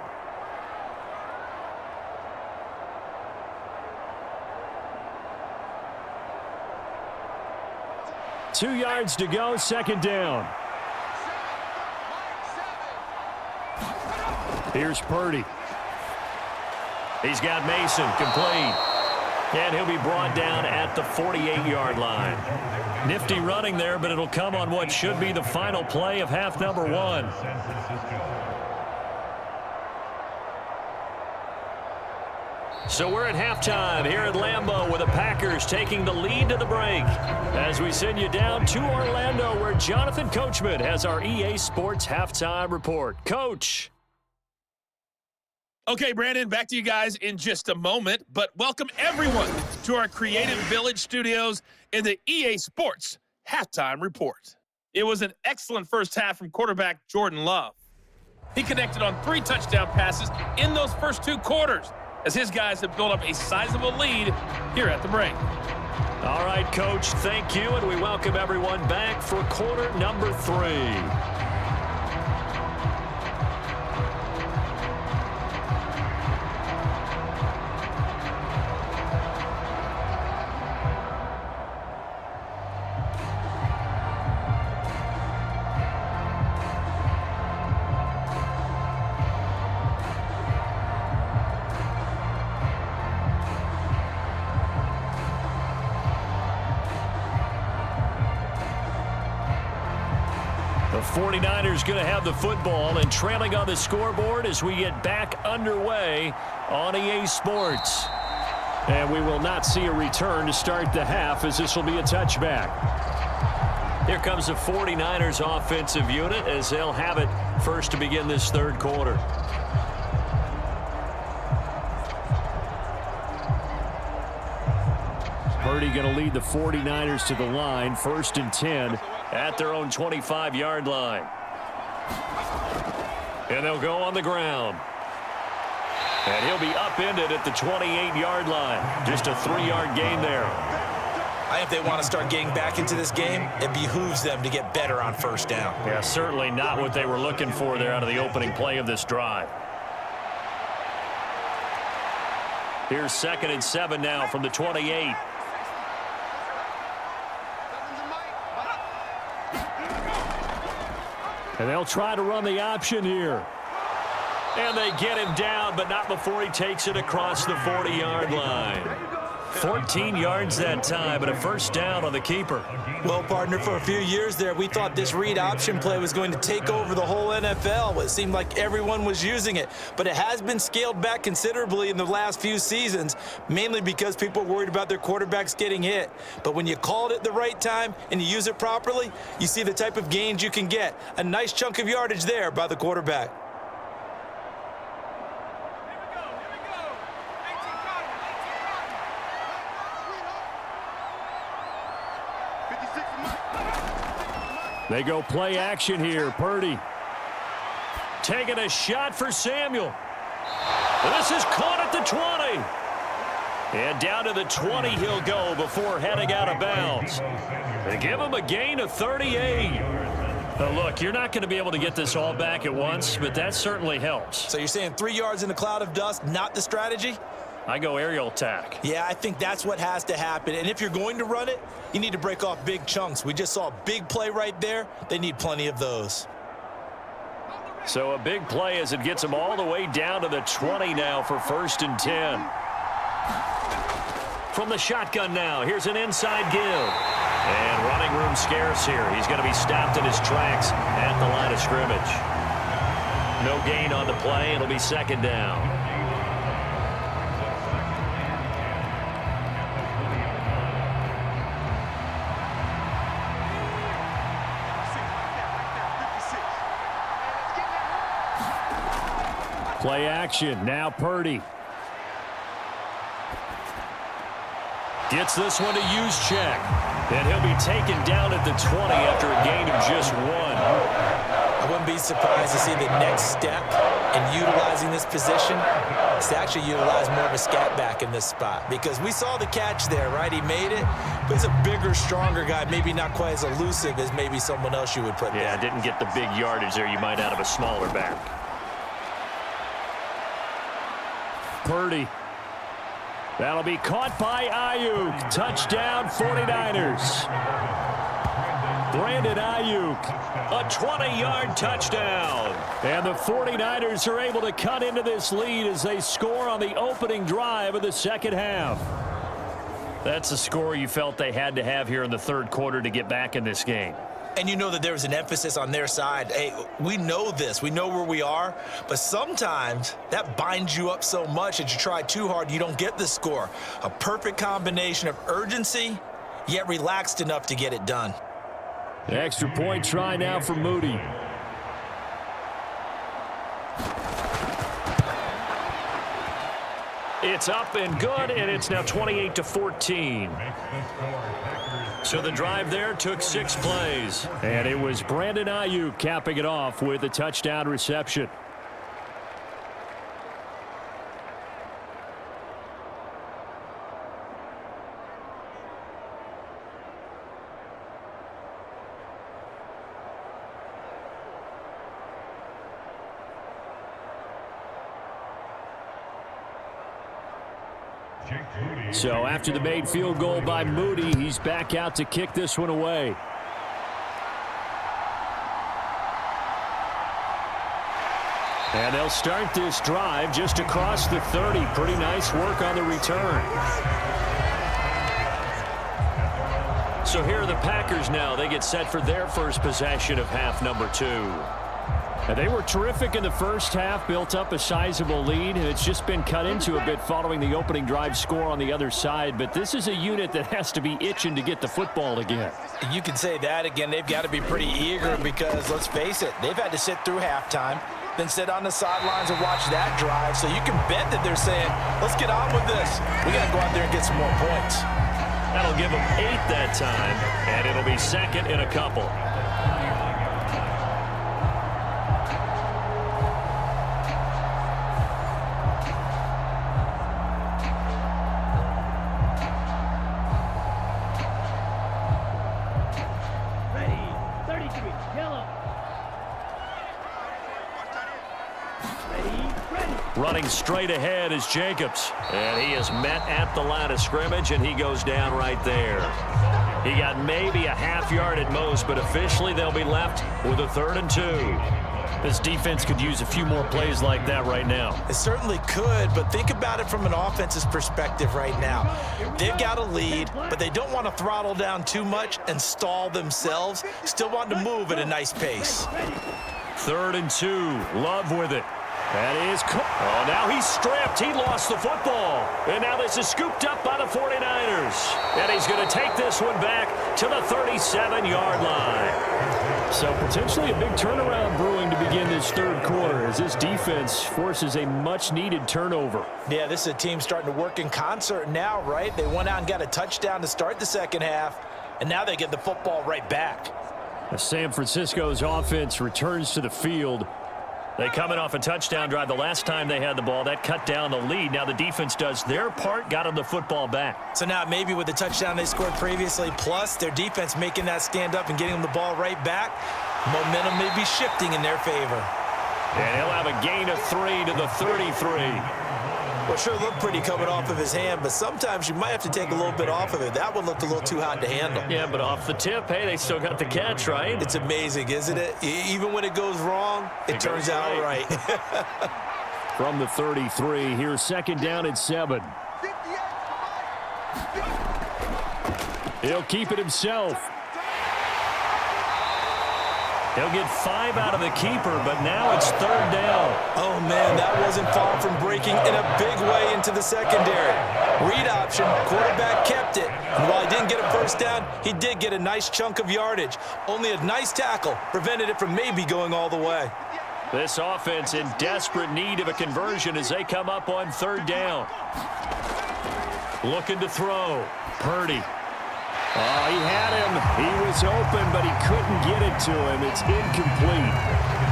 Two yards to go, 2nd down. Here's Purdy. He's got Mason complete. And he'll be brought down at the 48-yard line. Nifty running there, but it'll come on what should be the final play of half number 1. So we're at halftime here at Lambeau with the Packers taking the lead to the break. As we send you down to Orlando where Jonathan Coachman has our EA Sports Halftime Report. Coach. Okay, Brandon, back to you guys in just a moment, but welcome everyone to our Creative Village studios in the EA Sports Halftime Report. It was an excellent first half from quarterback Jordan Love. He connected on 3 touchdown passes in those first 2 quarters as his guys have built up a sizable lead here at the break. All right, Coach, thank you, and we welcome everyone back for quarter number 3. The 49ers going to have the football and trailing on the scoreboard as we get back underway on EA Sports. And we will not see a return to start the half as this will be a touchback. Here comes the 49ers offensive unit as they'll have it first to begin this 3rd quarter. Purdy going to lead the 49ers to the line, 1st and 10 at their own 25-yard line. And they'll go on the ground. And he'll be upended at the 28-yard line. Just a 3-yard gain there. I think if they want to start getting back into this game, it behooves them to get better on first down. Yeah, certainly not what they were looking for there out of the opening play of this drive. Here's 2nd and 7 now from the 28. And they'll try to run the option here. And they get him down, but not before he takes it across the 40-yard line. 14 yards that time, and a first down on the keeper. Well, partner, for a few years there, we thought this read option play was going to take over the whole NFL. It seemed like everyone was using it, but it has been scaled back considerably in the last few seasons, mainly because people are worried about their quarterbacks getting hit. But when you call it at the right time and you use it properly, you see the type of gains you can get. A nice chunk of yardage there by the quarterback. They go play action here. Purdy taking a shot for Samuel. This is caught at the 20. And down to the 20 he'll go before heading out of bounds. They give him a gain of 38. Now look, you're not going to be able to get this all back at once, but that certainly helps. So you're saying 3 yards in a cloud of dust, not the strategy? I go aerial attack. Yeah, I think that's what has to happen. And if you're going to run it, you need to break off big chunks. We just saw a big play right there. They need plenty of those. So a big play as it gets them all the way down to the 20 now for 1st and 10. From the shotgun now, here's an inside give. And running room scarce here. He's going to be stopped in his tracks at the line of scrimmage. No gain on the play. It'll be 2nd down. Play action. Now Purdy. Gets this one to use check. And he'll be taken down at the 20 after a gain of just 1. I wouldn't be surprised to see the next step in utilizing this position is to actually utilize more of a scat back in this spot. Because we saw the catch there, right? He made it. But he's a bigger, stronger guy. Maybe not quite as elusive as maybe someone else you would put there. Yeah, didn't get the big yardage there you might out of a smaller back. Purdy. That'll be caught by Ayuk. Touchdown 49ers. Brandon Ayuk. A 20-yard touchdown. And the 49ers are able to cut into this lead as they score on the opening drive of the second half. That's a score you felt they had to have here in the 3rd quarter to get back in this game. And you know that there was an emphasis on their side. Hey, we know this. We know where we are. But sometimes that binds you up so much that you try too hard, you don't get the score. A perfect combination of urgency, yet relaxed enough to get it done. The extra point try now for Moody. It's up and good, and it's now 28-14. So the drive there took 6 plays. And it was Brandon Ayuk capping it off with a touchdown reception. So after the made field goal by Moody, he's back out to kick this one away. And they'll start this drive just across the 30. Pretty nice work on the return. So here are the Packers now. They get set for their first possession of half number 2. And they were terrific in the first half, built up a sizable lead, and it's just been cut into a bit following the opening drive score on the other side. But this is a unit that has to be itching to get the football again. You can say that again. They've got to be pretty eager because, let's face it, they've had to sit through halftime, then sit on the sidelines and watch that drive. So you can bet that they're saying, let's get on with this. We got to go out there and get some more points. That'll give them 8 that time, and it'll be 2nd and a couple. Ready, ready. Running straight ahead is Jacobs. And he is met at the line of scrimmage, and he goes down right there. He got maybe a half yard at most, but officially they'll be left with a 3rd and 2. This defense could use a few more plays like that right now. It certainly could, but think about it from an offense's perspective right now. They've got a lead, but they don't want to throttle down too much and stall themselves. Still want to move at a nice pace. 3rd and 2. Love with it. That is, oh, now he's stripped. He lost the football. And now this is scooped up by the 49ers. And he's going to take this one back to the 37-yard line. So potentially a big turnaround brewing to begin this 3rd quarter as this defense forces a much-needed turnover. Yeah, this is a team starting to work in concert now, right? They went out and got a touchdown to start the 2nd half, and now they get the football right back. San Francisco's offense returns to the field. They coming off a touchdown drive the last time they had the ball. That cut down the lead. Now the defense does their part, got them the football back. So now maybe with the touchdown they scored previously, plus their defense making that stand up and getting them the ball right back, momentum may be shifting in their favor. And he'll have a gain of 3 to the 33. Well, sure looked pretty coming off of his hand, but sometimes you might have to take a little bit off of it. That one looked a little too hot to handle. Yeah, but off the tip, hey, they still got the catch, right? It's amazing, isn't it? Even when it goes wrong, it turns out right. From the 33, here's 2nd down and 7. He'll keep it himself. He'll get 5 out of the keeper, but now it's 3rd down. Oh, man, that wasn't far from breaking in a big way into the secondary. Read option, quarterback kept it. And while he didn't get a 1st down, he did get a nice chunk of yardage. Only a nice tackle prevented it from maybe going all the way. This offense in desperate need of a conversion as they come up on 3rd down. Looking to throw. Purdy. Oh, he had him. He was open, but he couldn't get it to him. It's incomplete.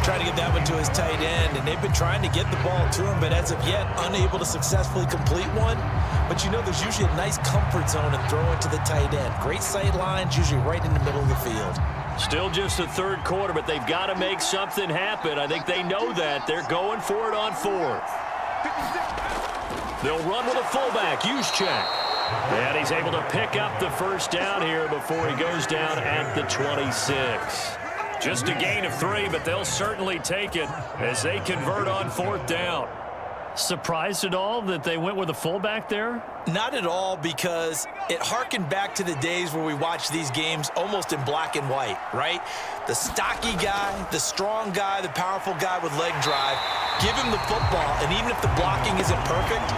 Trying to get that one to his tight end, and they've been trying to get the ball to him, but as of yet, unable to successfully complete one. But you know, there's usually a nice comfort zone in throwing to the tight end. Great sight lines, usually right in the middle of the field. Still just the 3rd quarter, but they've got to make something happen. I think they know that. They're going for it on 4th. They'll run with a fullback. Use check. And he's able to pick up the 1st down here before he goes down at the 26. Just a gain of 3, but they'll certainly take it as they convert on 4th down. Surprised at all that they went with a fullback there? Not at all, because it harkened back to the days where we watched these games almost in black and white, right? The stocky guy, the strong guy, the powerful guy with leg drive, give him the football, and even if the blocking isn't perfect,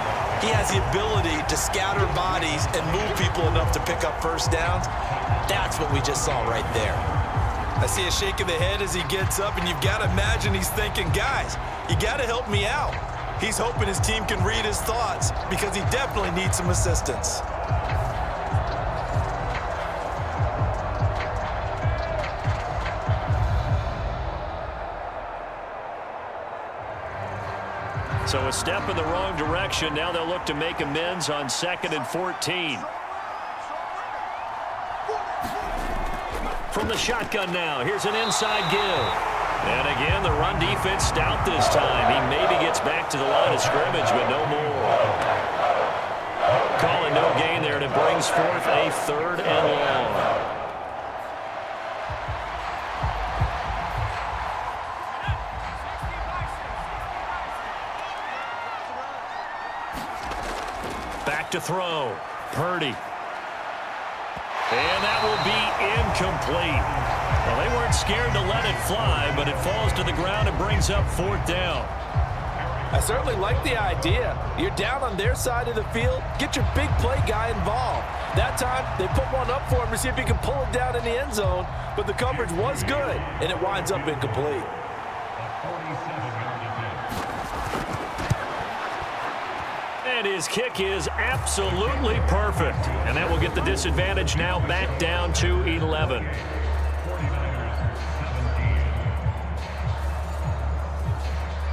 he has the ability to scatter bodies and move people enough to pick up 1st downs. That's what we just saw right there. I see a shake of the head as he gets up, and you've got to imagine he's thinking, guys, you got to help me out. He's hoping his team can read his thoughts because he definitely needs some assistance. So a step in the wrong direction. Now they'll look to make amends on 2nd and 14. From the shotgun now, here's an inside give. And again, the run defense stout this time. He maybe gets back to the line of scrimmage, but no more. Calling no gain there, and it brings forth a 3rd and long. Back to throw. Purdy. And that will be incomplete. Well, they weren't scared to let it fly, but it falls to the ground and brings up 4th down. I certainly like the idea. You're down on their side of the field. Get your big play guy involved. That time, they put one up for him to see if he can pull it down in the end zone, but the coverage was good, and it winds up incomplete. And his kick is absolutely perfect. And that will get the disadvantage now back down to 11.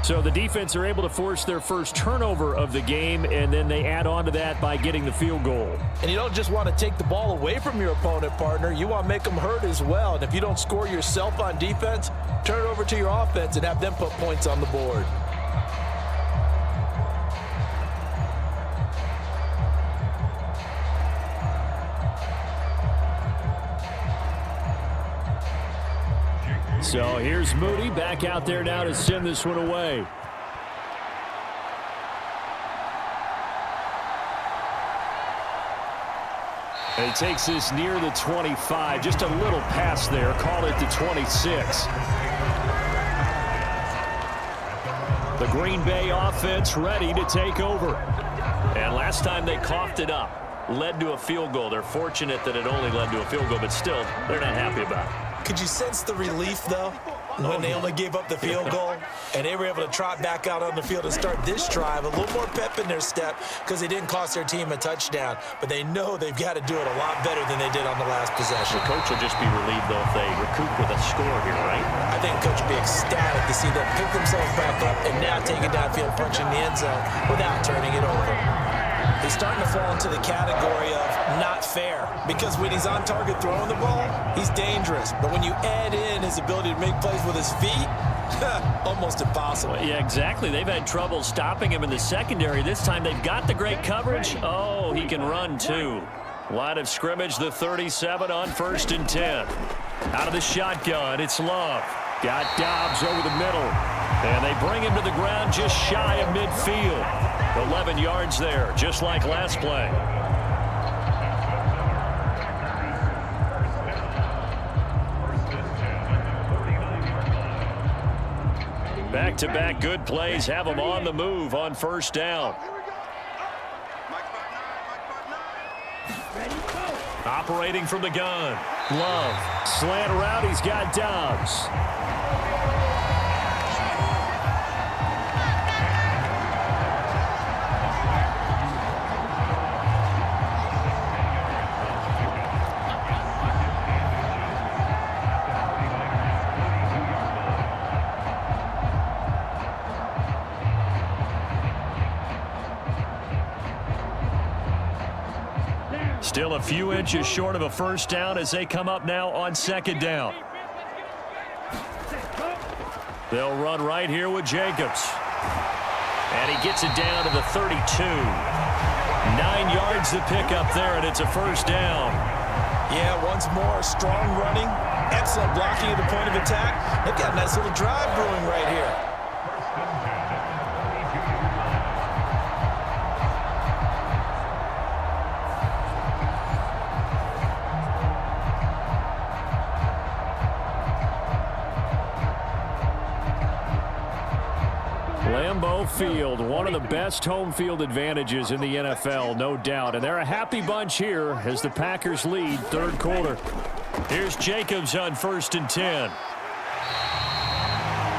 So the defense are able to force their first turnover of the game, and then they add on to that by getting the field goal. And you don't just want to take the ball away from your opponent, partner. You want to make them hurt as well. And if you don't score yourself on defense, turn it over to your offense and have them put points on the board. So here's Moody back out there now to send this one away. And he takes this near the 25. Just a little pass there. Call it the 26. The Green Bay offense ready to take over. And last time they coughed it up, led to a field goal. They're fortunate that it only led to a field goal, but still, they're not happy about it. Could you sense the relief, though, when they only gave up the field goal and they were able to trot back out on the field and start this drive, a little more pep in their step because they didn't cost their team a touchdown, but they know they've got to do it a lot better than they did on the last possession. The coach will just be relieved, though, if they recoup with a score here, right? I think the coach will be ecstatic to see them pick themselves back up and now take it downfield, punching the end zone without turning it over. He's starting to fall into the category of not fair because when he's on target throwing the ball, he's dangerous. But when you add in his ability to make plays with his feet, almost impossible. Well, yeah, exactly. They've had trouble stopping him in the secondary. This time they've got the great coverage. Oh, he can run too. Line of scrimmage, the 37 on 1st and 10. Out of the shotgun, it's Love. Got Dobbs over the middle. And they bring him to the ground just shy of midfield. 11 yards there, just like last play. Back-to-back good plays have them on the move on 1st down. Operating from the gun. Love. Slant route, he's got Dobbs. Still a few inches short of a 1st down as they come up now on 2nd down. They'll run right here with Jacobs. And he gets it down to the 32. 9 yards to pick up there, and it's a 1st down. Yeah, once more, strong running, excellent blocking at the point of attack. They've got a nice little drive brewing right here. Lambeau Field, one of the best home field advantages in the NFL, no doubt. And they're a happy bunch here as the Packers lead 3rd quarter. Here's Jacobs on 1st and 10.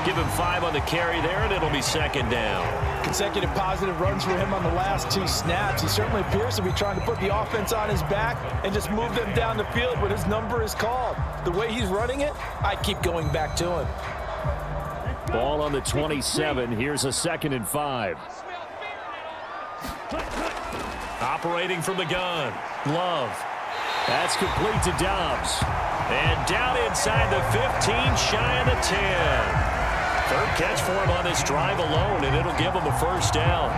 Give him 5 on the carry there, and it'll be 2nd down. Consecutive positive runs for him on the last 2 snaps. He certainly appears to be trying to put the offense on his back and just move them down the field when his number is called. The way he's running it, I keep going back to him. Ball on the 27. Here's a 2nd and 5. Operating from the gun. Love. That's complete to Dobbs. And down inside the 15, shy of the 10. 3rd catch for him on this drive alone, and it'll give him a 1st down.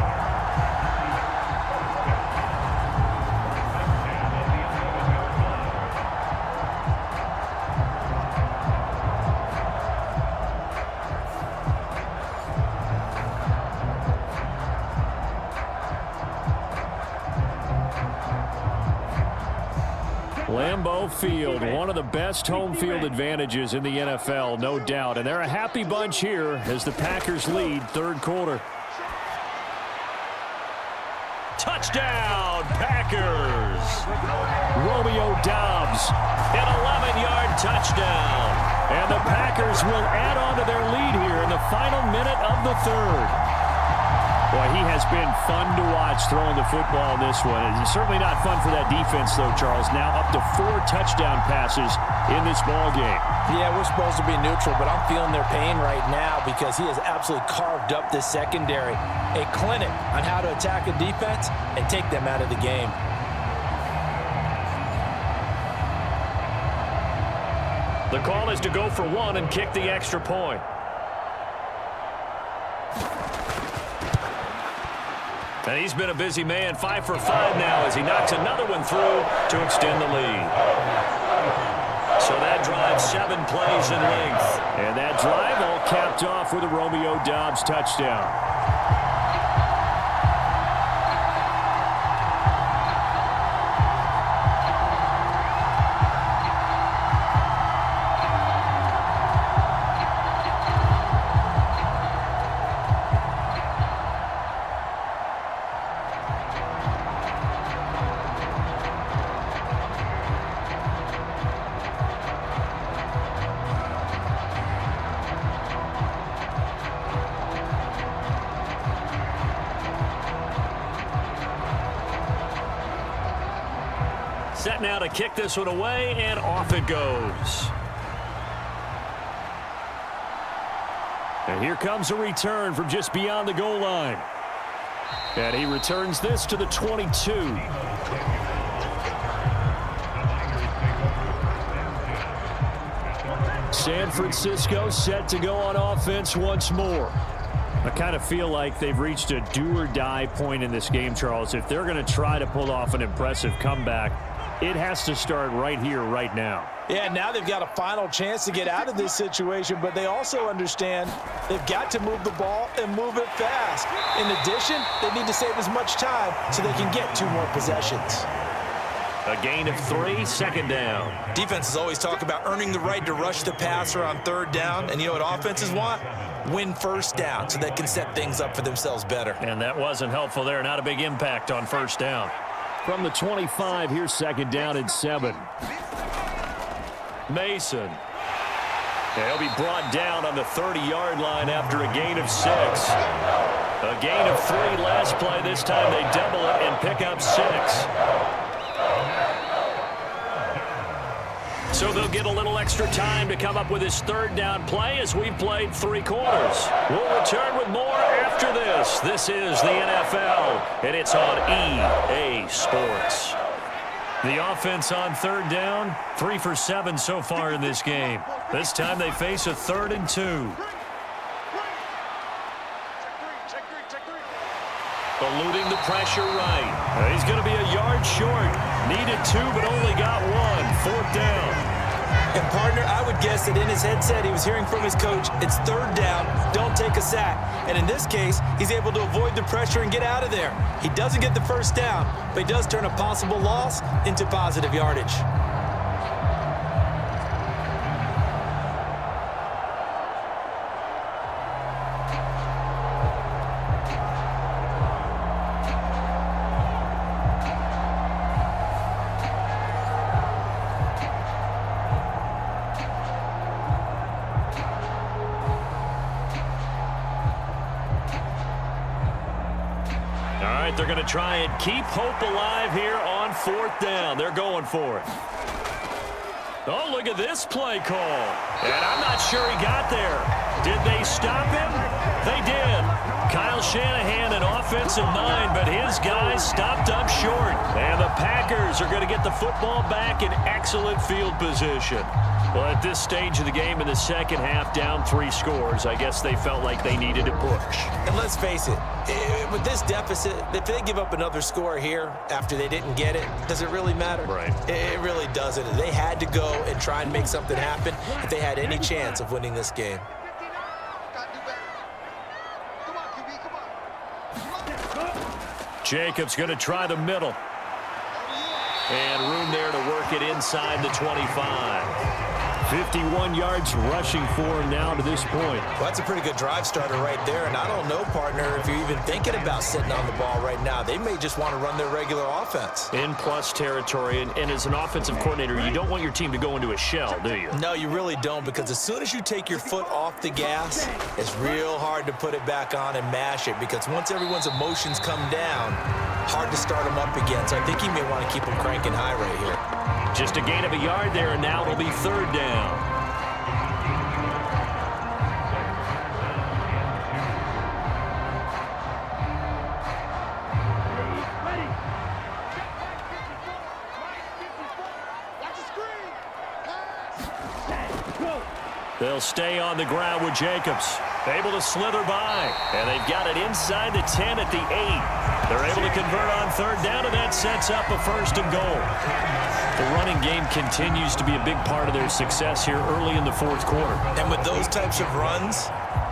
Lambeau Field, one of the best home field advantages in the NFL, no doubt. And they're a happy bunch here as the Packers lead 3rd quarter. Touchdown, Packers! Romeo Dobbs, An 11-yard touchdown. and the Packers will add on to their lead here in the final minute of the 3rd. Boy, he has been fun to watch throwing the football in this one. It's certainly not fun for that defense, though, Charles. Now up to 4 touchdown passes in this ball game. Yeah, we're supposed to be neutral, but I'm feeling their pain right now because he has absolutely carved up this secondary. A clinic on how to attack a defense and take them out of the game. The call is to go for 1 and kick the extra point. And he's been a busy man, 5 for 5 now as he knocks another one through to extend the lead. So that drives 7 plays in length. drive, all capped off with a Romeo Doubs touchdown. Set now to kick this one away, and off it goes. And here comes a return from just beyond the goal line. And he returns this to the 22. San Francisco set to go on offense once more. I kind of feel like they've reached a do-or-die point in this game, Charles. If they're going to try to pull off an impressive comeback, it has to start right here, right now. Yeah, now they've got a final chance to get out of this situation, but they also understand they've got to move the ball and move it fast. In addition, they need to save as much time so they can get 2 more possessions. A gain of 3, second down. Defenses always talk about earning the right to rush the passer on 3rd down, and you know what offenses want? Win first down so they can set things up for themselves better. And that wasn't helpful there. Not a big impact on first down. From the 25, here's second down and 7. Mason. He'll be brought down on the 30-yard line after a gain of 6. A gain of 3 last play. This time they double it and pick up 6. So they'll get a little extra time to come up with his 3rd down play as we've played 3 quarters. We'll return with more after this. This is the NFL, and it's on EA Sports. The offense on 3rd down, 3 for 7 so far in this game. This time they face a 3rd and 2. Eluding the pressure right. He's going to be a yard short. Needed 2, but only got 1. 4th down. And, partner, I would guess that in his headset he was hearing from his coach, it's 3rd down, don't take a sack. And in this case, he's able to avoid the pressure and get out of there. He doesn't get the 1st down, but he does turn a possible loss into positive yardage. They're going to try and keep hope alive here on 4th down. They're going for it. Oh, look at this play call. And I'm not sure he got there. Did they stop him? They did. Kyle Shanahan, an offensive mind, but his guys stopped up short. And the Packers are going to get the football back in excellent field position. Well, at this stage of the game in the second half, down 3 scores, I guess they felt like they needed to push. And let's face it, with this deficit, if they give up another score here after they didn't get it, does it really matter? Right. It really doesn't. They had to go and try and make something happen if they had any chance of winning this game. Jacobs going to try the middle. And room there to work it inside the 25. 51 yards rushing for him now to this point. Well, that's a pretty good drive starter right there. And I don't know, partner, if you're even thinking about sitting on the ball right now. They may just want to run their regular offense. In plus territory. And as an offensive coordinator, you don't want your team to go into a shell, do you? No, you really don't, because as soon as you take your foot off the gas, it's real hard to put it back on and mash it, because once everyone's emotions come down, hard to start them up again. So I think you may want to keep them cranking high right here. Just a gain of a yard there, and now it'll be 3rd down. They'll stay on the ground with Jacobs. Able to slither by. And they've got it inside the 10 at the 8. They're able to convert on 3rd down, and that sets up a 1st and goal. The running game continues to be a big part of their success here early in the fourth quarter. And with those types of runs,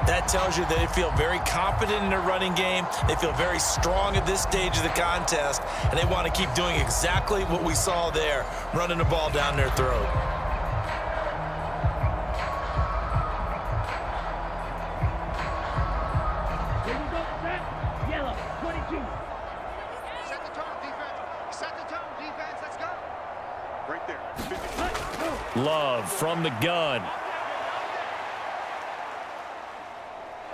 that tells you that they feel very confident in their running game. They feel very strong at this stage of the contest, and they want to keep doing exactly what we saw there, running the ball down their throat. Here we go, set, yellow, 22. Set the tone, defense. Set the tone, defense. Let's go. Right there. 50. Let's go. Love from the gun.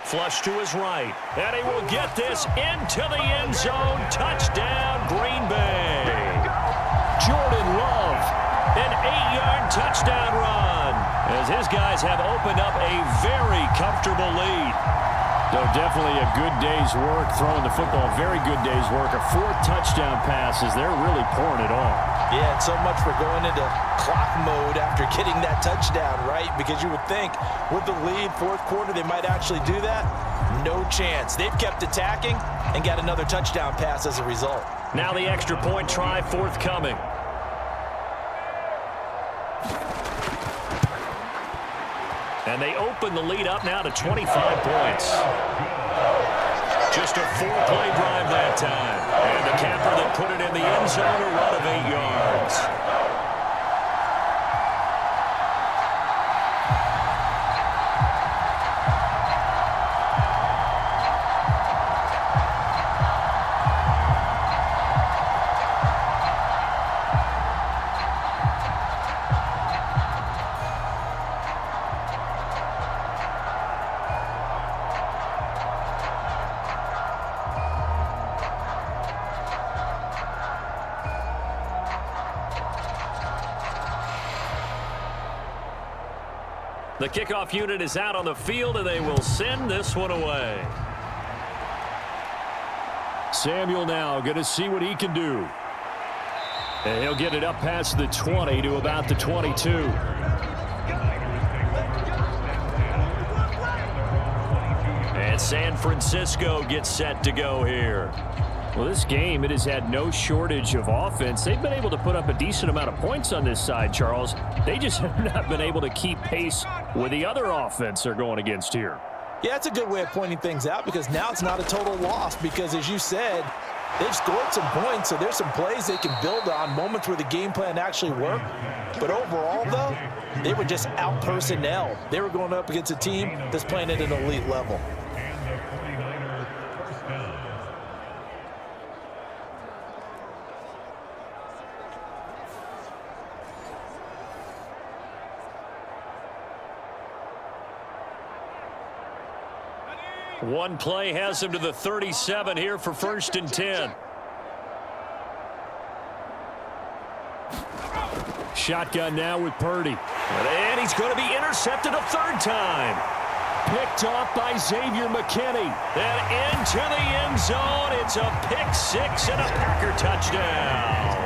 Flush to his right, and he will get this into the end zone. Touchdown, Green Bay. Jordan Love, an 8-yard touchdown run, as his guys have opened up a very comfortable lead. So definitely a good day's work throwing the football. Very good day's work. A 4th touchdown pass as they're really pouring it on. Yeah, and so much for going into clock mode after getting that touchdown, right? Because you would think with the lead, fourth quarter, they might actually do that. No chance. They've kept attacking and got another touchdown pass as a result. Now the extra point try forthcoming. And they open the lead up now to 25 points. Just a 4-play drive that time. And the capper that put it in the end zone, a run of 8 yards. The kickoff unit is out on the field, and they will send this one away. Samuel now going to see what he can do. And he'll get it up past the 20 to about the 22. And San Francisco gets set to go here. Well, this game, it has had no shortage of offense. They've been able to put up a decent amount of points on this side, Charles. They just have not been able to keep pace with the other offense they're going against here. Yeah, it's a good way of pointing things out because now it's not a total loss because, as you said, they've scored some points, so there's some plays they can build on, moments where the game plan actually worked. But overall, though, they were just out-personnel. They were going up against a team that's playing at an elite level. One play has him to the 37 here for 1st and 10. Shotgun now with Purdy. And he's going to be intercepted a 3rd time. Picked off by Xavier McKinney. And into the end zone. It's a pick 6 and a Packer touchdown.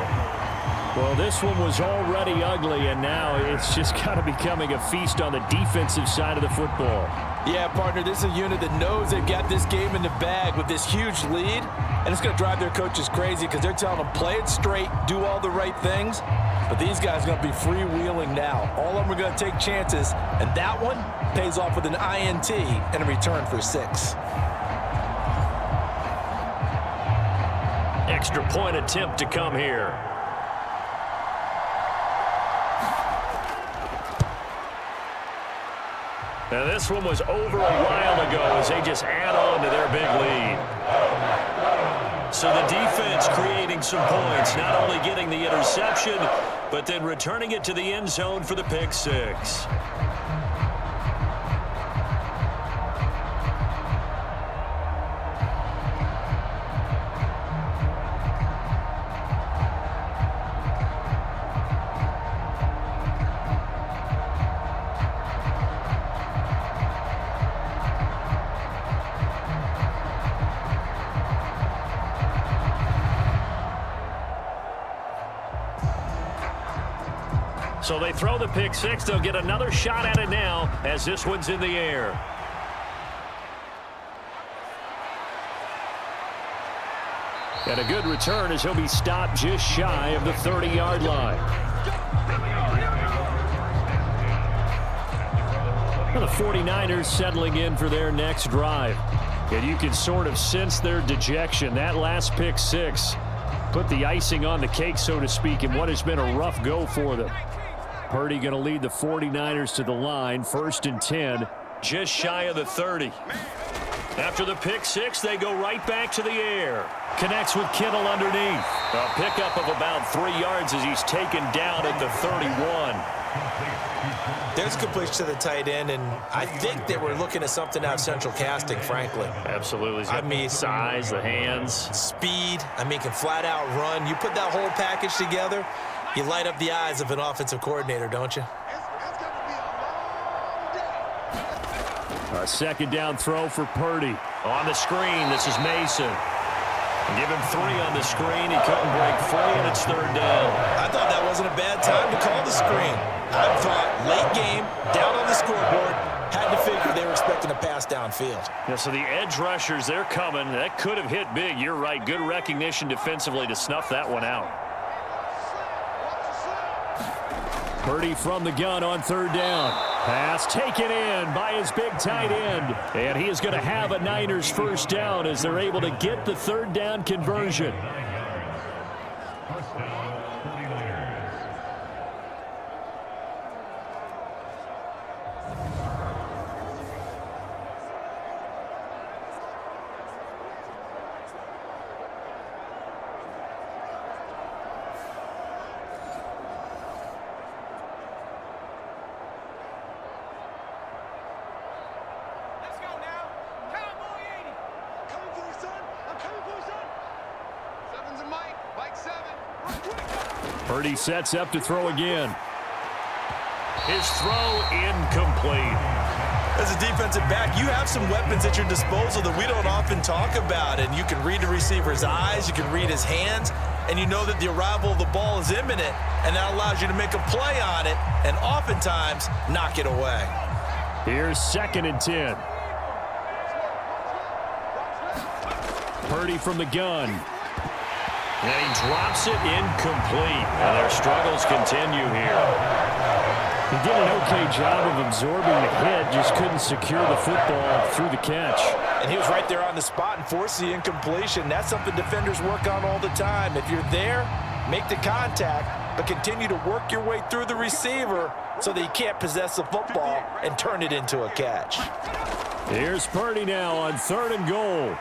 Well, this one was already ugly, and now it's just kind of becoming a feast on the defensive side of the football. Yeah, partner, this is a unit that knows they've got this game in the bag with this huge lead, and it's going to drive their coaches crazy because they're telling them play it straight, do all the right things, but these guys are going to be freewheeling now. All of them are going to take chances, and that one pays off with an INT and a return for 6. Extra point attempt to come here. Now this one was over a while ago as they just add on to their big lead. So the defense creating some points, not only getting the interception, but then returning it to the end zone for the pick 6. So they throw the pick 6. They'll get another shot at it now as this one's in the air. And a good return as he'll be stopped just shy of the 30-yard line. Well, the 49ers settling in for their next drive. And you can sort of sense their dejection. That last pick six put the icing on the cake, so to speak, in what has been a rough go for them. Purdy going to lead the 49ers to the line, 1st and 10. Just shy of the 30. After the pick six, they go right back to the air. Connects with Kittle underneath. A pickup of about 3 yards as he's taken down at the 31. There's a completion to the tight end, and I think they were looking at something out of central casting, frankly. Absolutely. I mean, size, the hands. Speed. I mean, can flat out run. You put that whole package together, you light up the eyes of an offensive coordinator, don't you? A 2nd down throw for Purdy. On the screen, this is Mason. Give him 3 on the screen. He couldn't break free, and it's 3rd down. I thought that wasn't a bad time to call the screen. I thought late game, down on the scoreboard, had to figure they were expecting a pass downfield. Yeah, so the edge rushers, they're coming. That could have hit big. You're right. Good recognition defensively to snuff that one out. Purdy from the gun on 3rd down. Pass taken in by his big tight end. And he is going to have a Niners 1st down as they're able to get the 3rd down conversion. Purdy sets up to throw again. His throw incomplete. As a defensive back, you have some weapons at your disposal that we don't often talk about, and you can read the receiver's eyes, you can read his hands, and you know that the arrival of the ball is imminent, and that allows you to make a play on it and oftentimes knock it away. Here's 2nd and 10. Purdy from the gun. And he drops it incomplete. And their struggles continue here. He did an okay job of absorbing the hit, just couldn't secure the football through the catch. And he was right there on the spot and forced the incompletion. That's something defenders work on all the time. If you're there, make the contact, but continue to work your way through the receiver so that you can't possess the football and turn it into a catch. Here's Purdy now on 3rd and goal.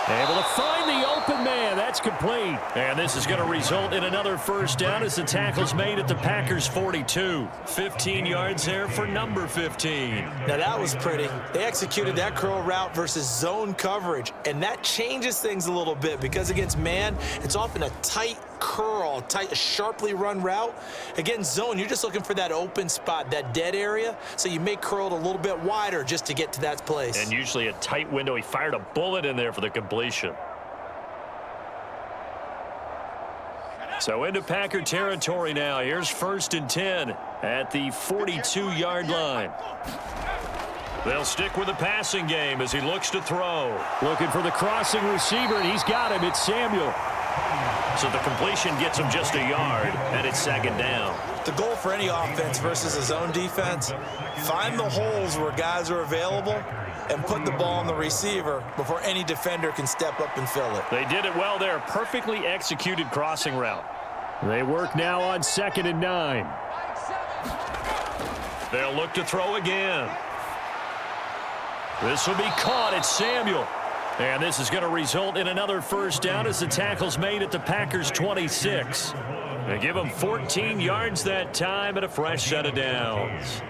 Able to find the open man. That's complete. And this is going to result in another 1st down as the tackle's made at the Packers 42. 15 yards there for number 15. Now that was pretty. They executed that curl route versus zone coverage, and that changes things a little bit because against man, it's often a tight curl, tight, sharply run route. Against zone, you're just looking for that open spot, that dead area, so you may curl it a little bit wider just to get to that place. And usually a tight window. He fired a bullet in there for the completion. So into Packer territory now. Here's 1st and 10 at the 42-yard line. They'll stick with the passing game as he looks to throw. Looking for the crossing receiver, and he's got him. It's Samuel. So the completion gets him just a yard, and it's 2nd down. The goal for any offense versus a zone defense, find the holes where guys are available and put the ball on the receiver before any defender can step up and fill it. They did it well there. Perfectly executed crossing route. They work now on 2nd and 9. They'll look to throw again. This will be caught. It's Samuel. And this is going to result in another 1st down as the tackle's made at the Packers 26. They give him 14 yards that time and a fresh set of downs.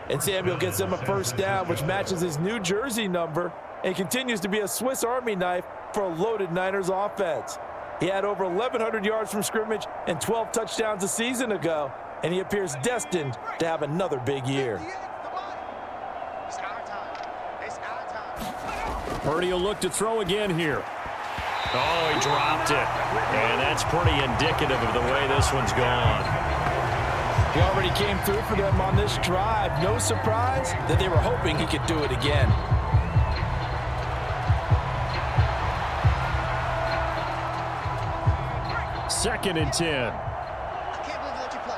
And Samuel gets them a 1st down, which matches his New Jersey number and continues to be a Swiss Army knife for a loaded Niners offense. He had over 1,100 yards from scrimmage and 12 touchdowns a season ago, and he appears destined to have another big year. Purdy will look to throw again here. Oh, he dropped it. And that's pretty indicative of the way this one's gone. He already came through for them on this drive. No surprise that they were hoping he could do it again. Second and 10. I can't believe they let you play.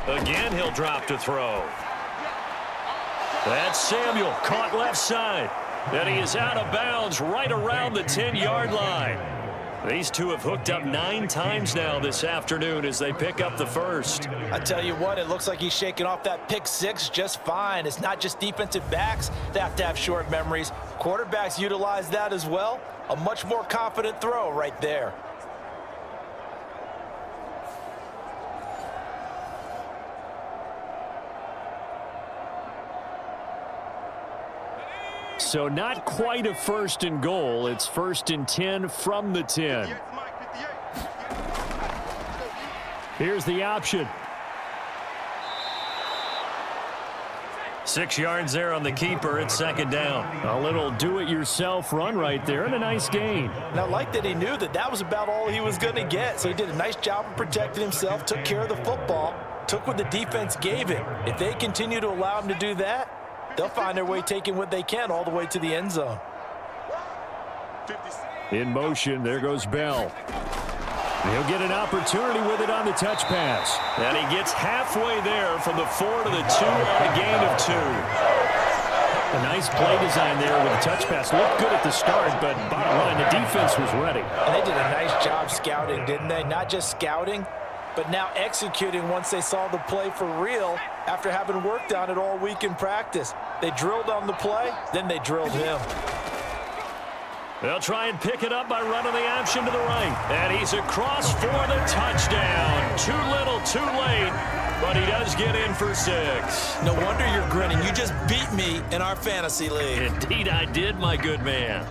Again, he'll drop to throw. That's Samuel, caught left side. And he is out of bounds right around the 10-yard line. These two have hooked up 9 times now this afternoon as they pick up the first. I tell you what, it looks like he's shaking off that pick six just fine. It's not just defensive backs that have to have short memories. Quarterbacks utilize that as well. A much more confident throw right there. So not quite a first and goal. It's 1st and 10 from the 10. Here's the option. 6 yards there on the keeper. It's 2nd down. A little do-it-yourself run right there and a nice gain. And I like that he knew that that was about all he was going to get. So he did a nice job of protecting himself, took care of the football, took what the defense gave him. If they continue to allow him to do that, they'll find their way taking what they can all the way to the end zone. In motion, there goes Bell. He'll get an opportunity with it on the touch pass. And he gets halfway there from the 4 to the 2 on a gain of 2. A nice play design there with a touch pass. Looked good at the start, but bottom line, the defense was ready. And they did a nice job scouting, didn't they? Not just scouting, but now executing once they saw the play for real after having worked on it all week in practice. They drilled on the play, then they drilled him. They'll try and pick it up by running the option to the right. And he's across for the touchdown. Too little, too late, but he does get in for 6. No wonder you're grinning. You just beat me in our fantasy league. Indeed I did, my good man.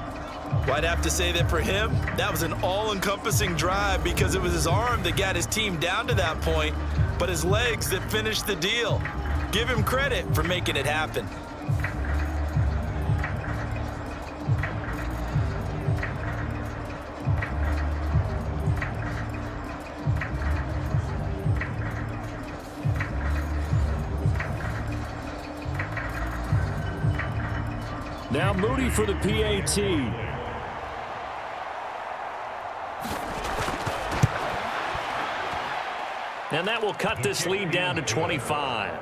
Well, I'd have to say that for him, that was an all-encompassing drive because it was his arm that got his team down to that point, but his legs that finished the deal. Give him credit for making it happen. Now Moody for the PAT. And that will cut this lead down to 25.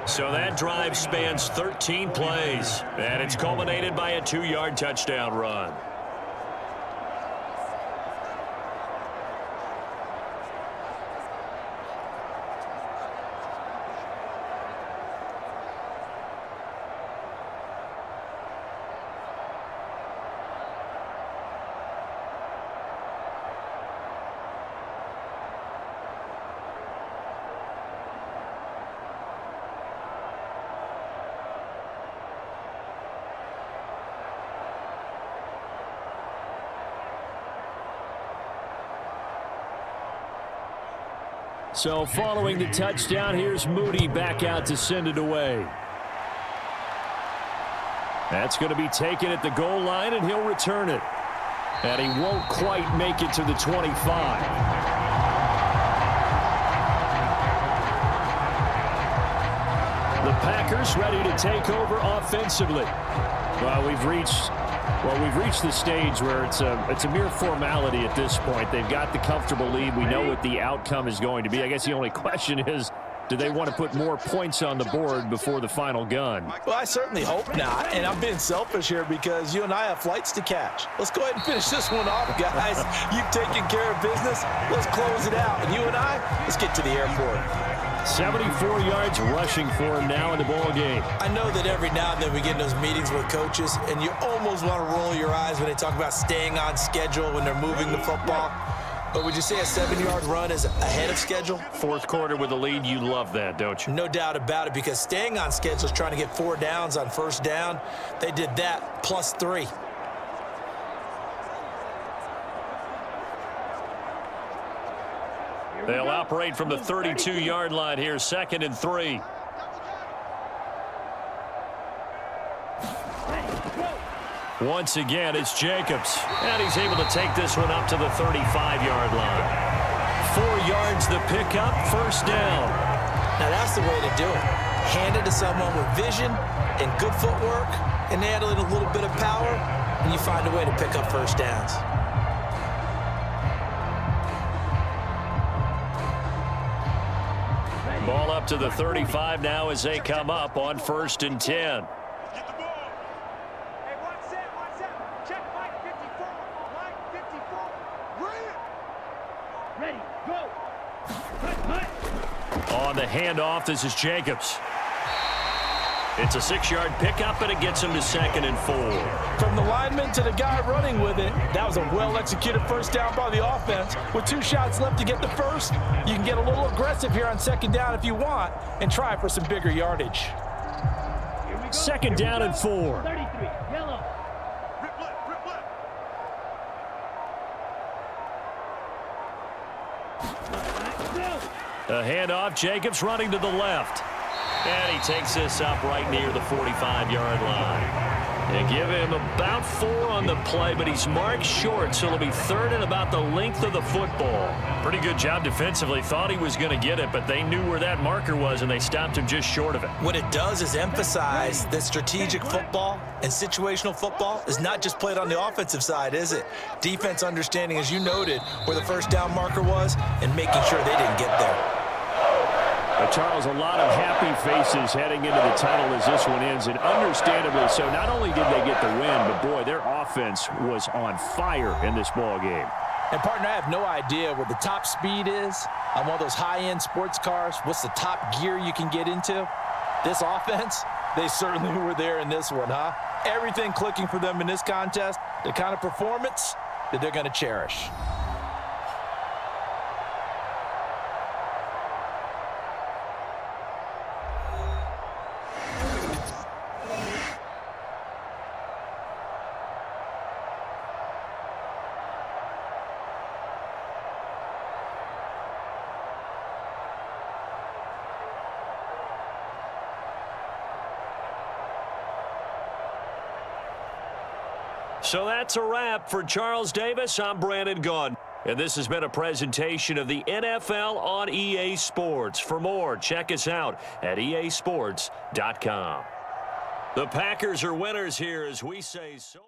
So that drive spans 13 plays, and it's culminated by a 2-yard touchdown run. So following the touchdown, here's Moody back out to send it away. That's going to be taken at the goal line, and he'll return it. And he won't quite make it to the 25. The Packers ready to take over offensively. Well, we've reached the stage where it's a mere formality at this point. They've got the comfortable lead. We know what the outcome is going to be. I guess the only question is, do they want to put more points on the board before the final gun? Well, I certainly hope not, and I'm being selfish here because you and I have flights to catch. Let's go ahead and finish this one off, guys. You've taken care of business. Let's close it out, and you and I, let's get to the airport. 74 yards rushing for him now in the ball game. I know that every now and then we get in those meetings with coaches, and you almost want to roll your eyes when they talk about staying on schedule when they're moving the football. But would you say a 7-yard run is ahead of schedule? Fourth quarter with the lead, you love that, don't you? No doubt about it, because staying on schedule is trying to get 4 downs on first down. They did that plus 3. They'll operate from the 32-yard line here, 2nd and 3. Once again, it's Jacobs. And he's able to take this one up to the 35-yard line. 4 yards the pickup, first down. Now that's the way to do it. Hand it to someone with vision and good footwork, and add a little bit of power, and you find a way to pick up first downs. up to the 35 now as they come up on 1st and 10. Ready, go. On the handoff, this is Jacobs. It's a 6-yard pickup, and it gets him to 2nd and 4. From the lineman to the guy running with it, that was a well-executed first down by the offense. With 2 shots left to get the first, you can get a little aggressive here on 2nd down if you want and try for some bigger yardage. 2nd down and 4. 33, yellow. Rip left, rip left. A handoff, Jacobs running to the left. And he takes this up right near the 45-yard line. They give him about 4 on the play, but he's marked short, so it'll be 3rd and about the length of the football. Pretty good job defensively. Thought he was going to get it, but they knew where that marker was, and they stopped him just short of it. What it does is emphasize that strategic football and situational football is not just played on the offensive side, is it? Defense understanding, as you noted, where the first down marker was and making sure they didn't get there. But Charles, a lot of happy faces heading into the title as this one ends, and understandably so. Not only did they get the win, but boy, their offense was on fire in this ball game. And partner, I have no idea what the top speed is on one of those high-end sports cars. What's the top gear you can get into? This offense, they certainly were there in this one, huh? Everything clicking for them in this contest, the kind of performance that they're going to cherish. So that's a wrap for Charles Davis. I'm Brandon Gunn. And this has been a presentation of the NFL on EA Sports. For more, check us out at easports.com. The Packers are winners here as we say so.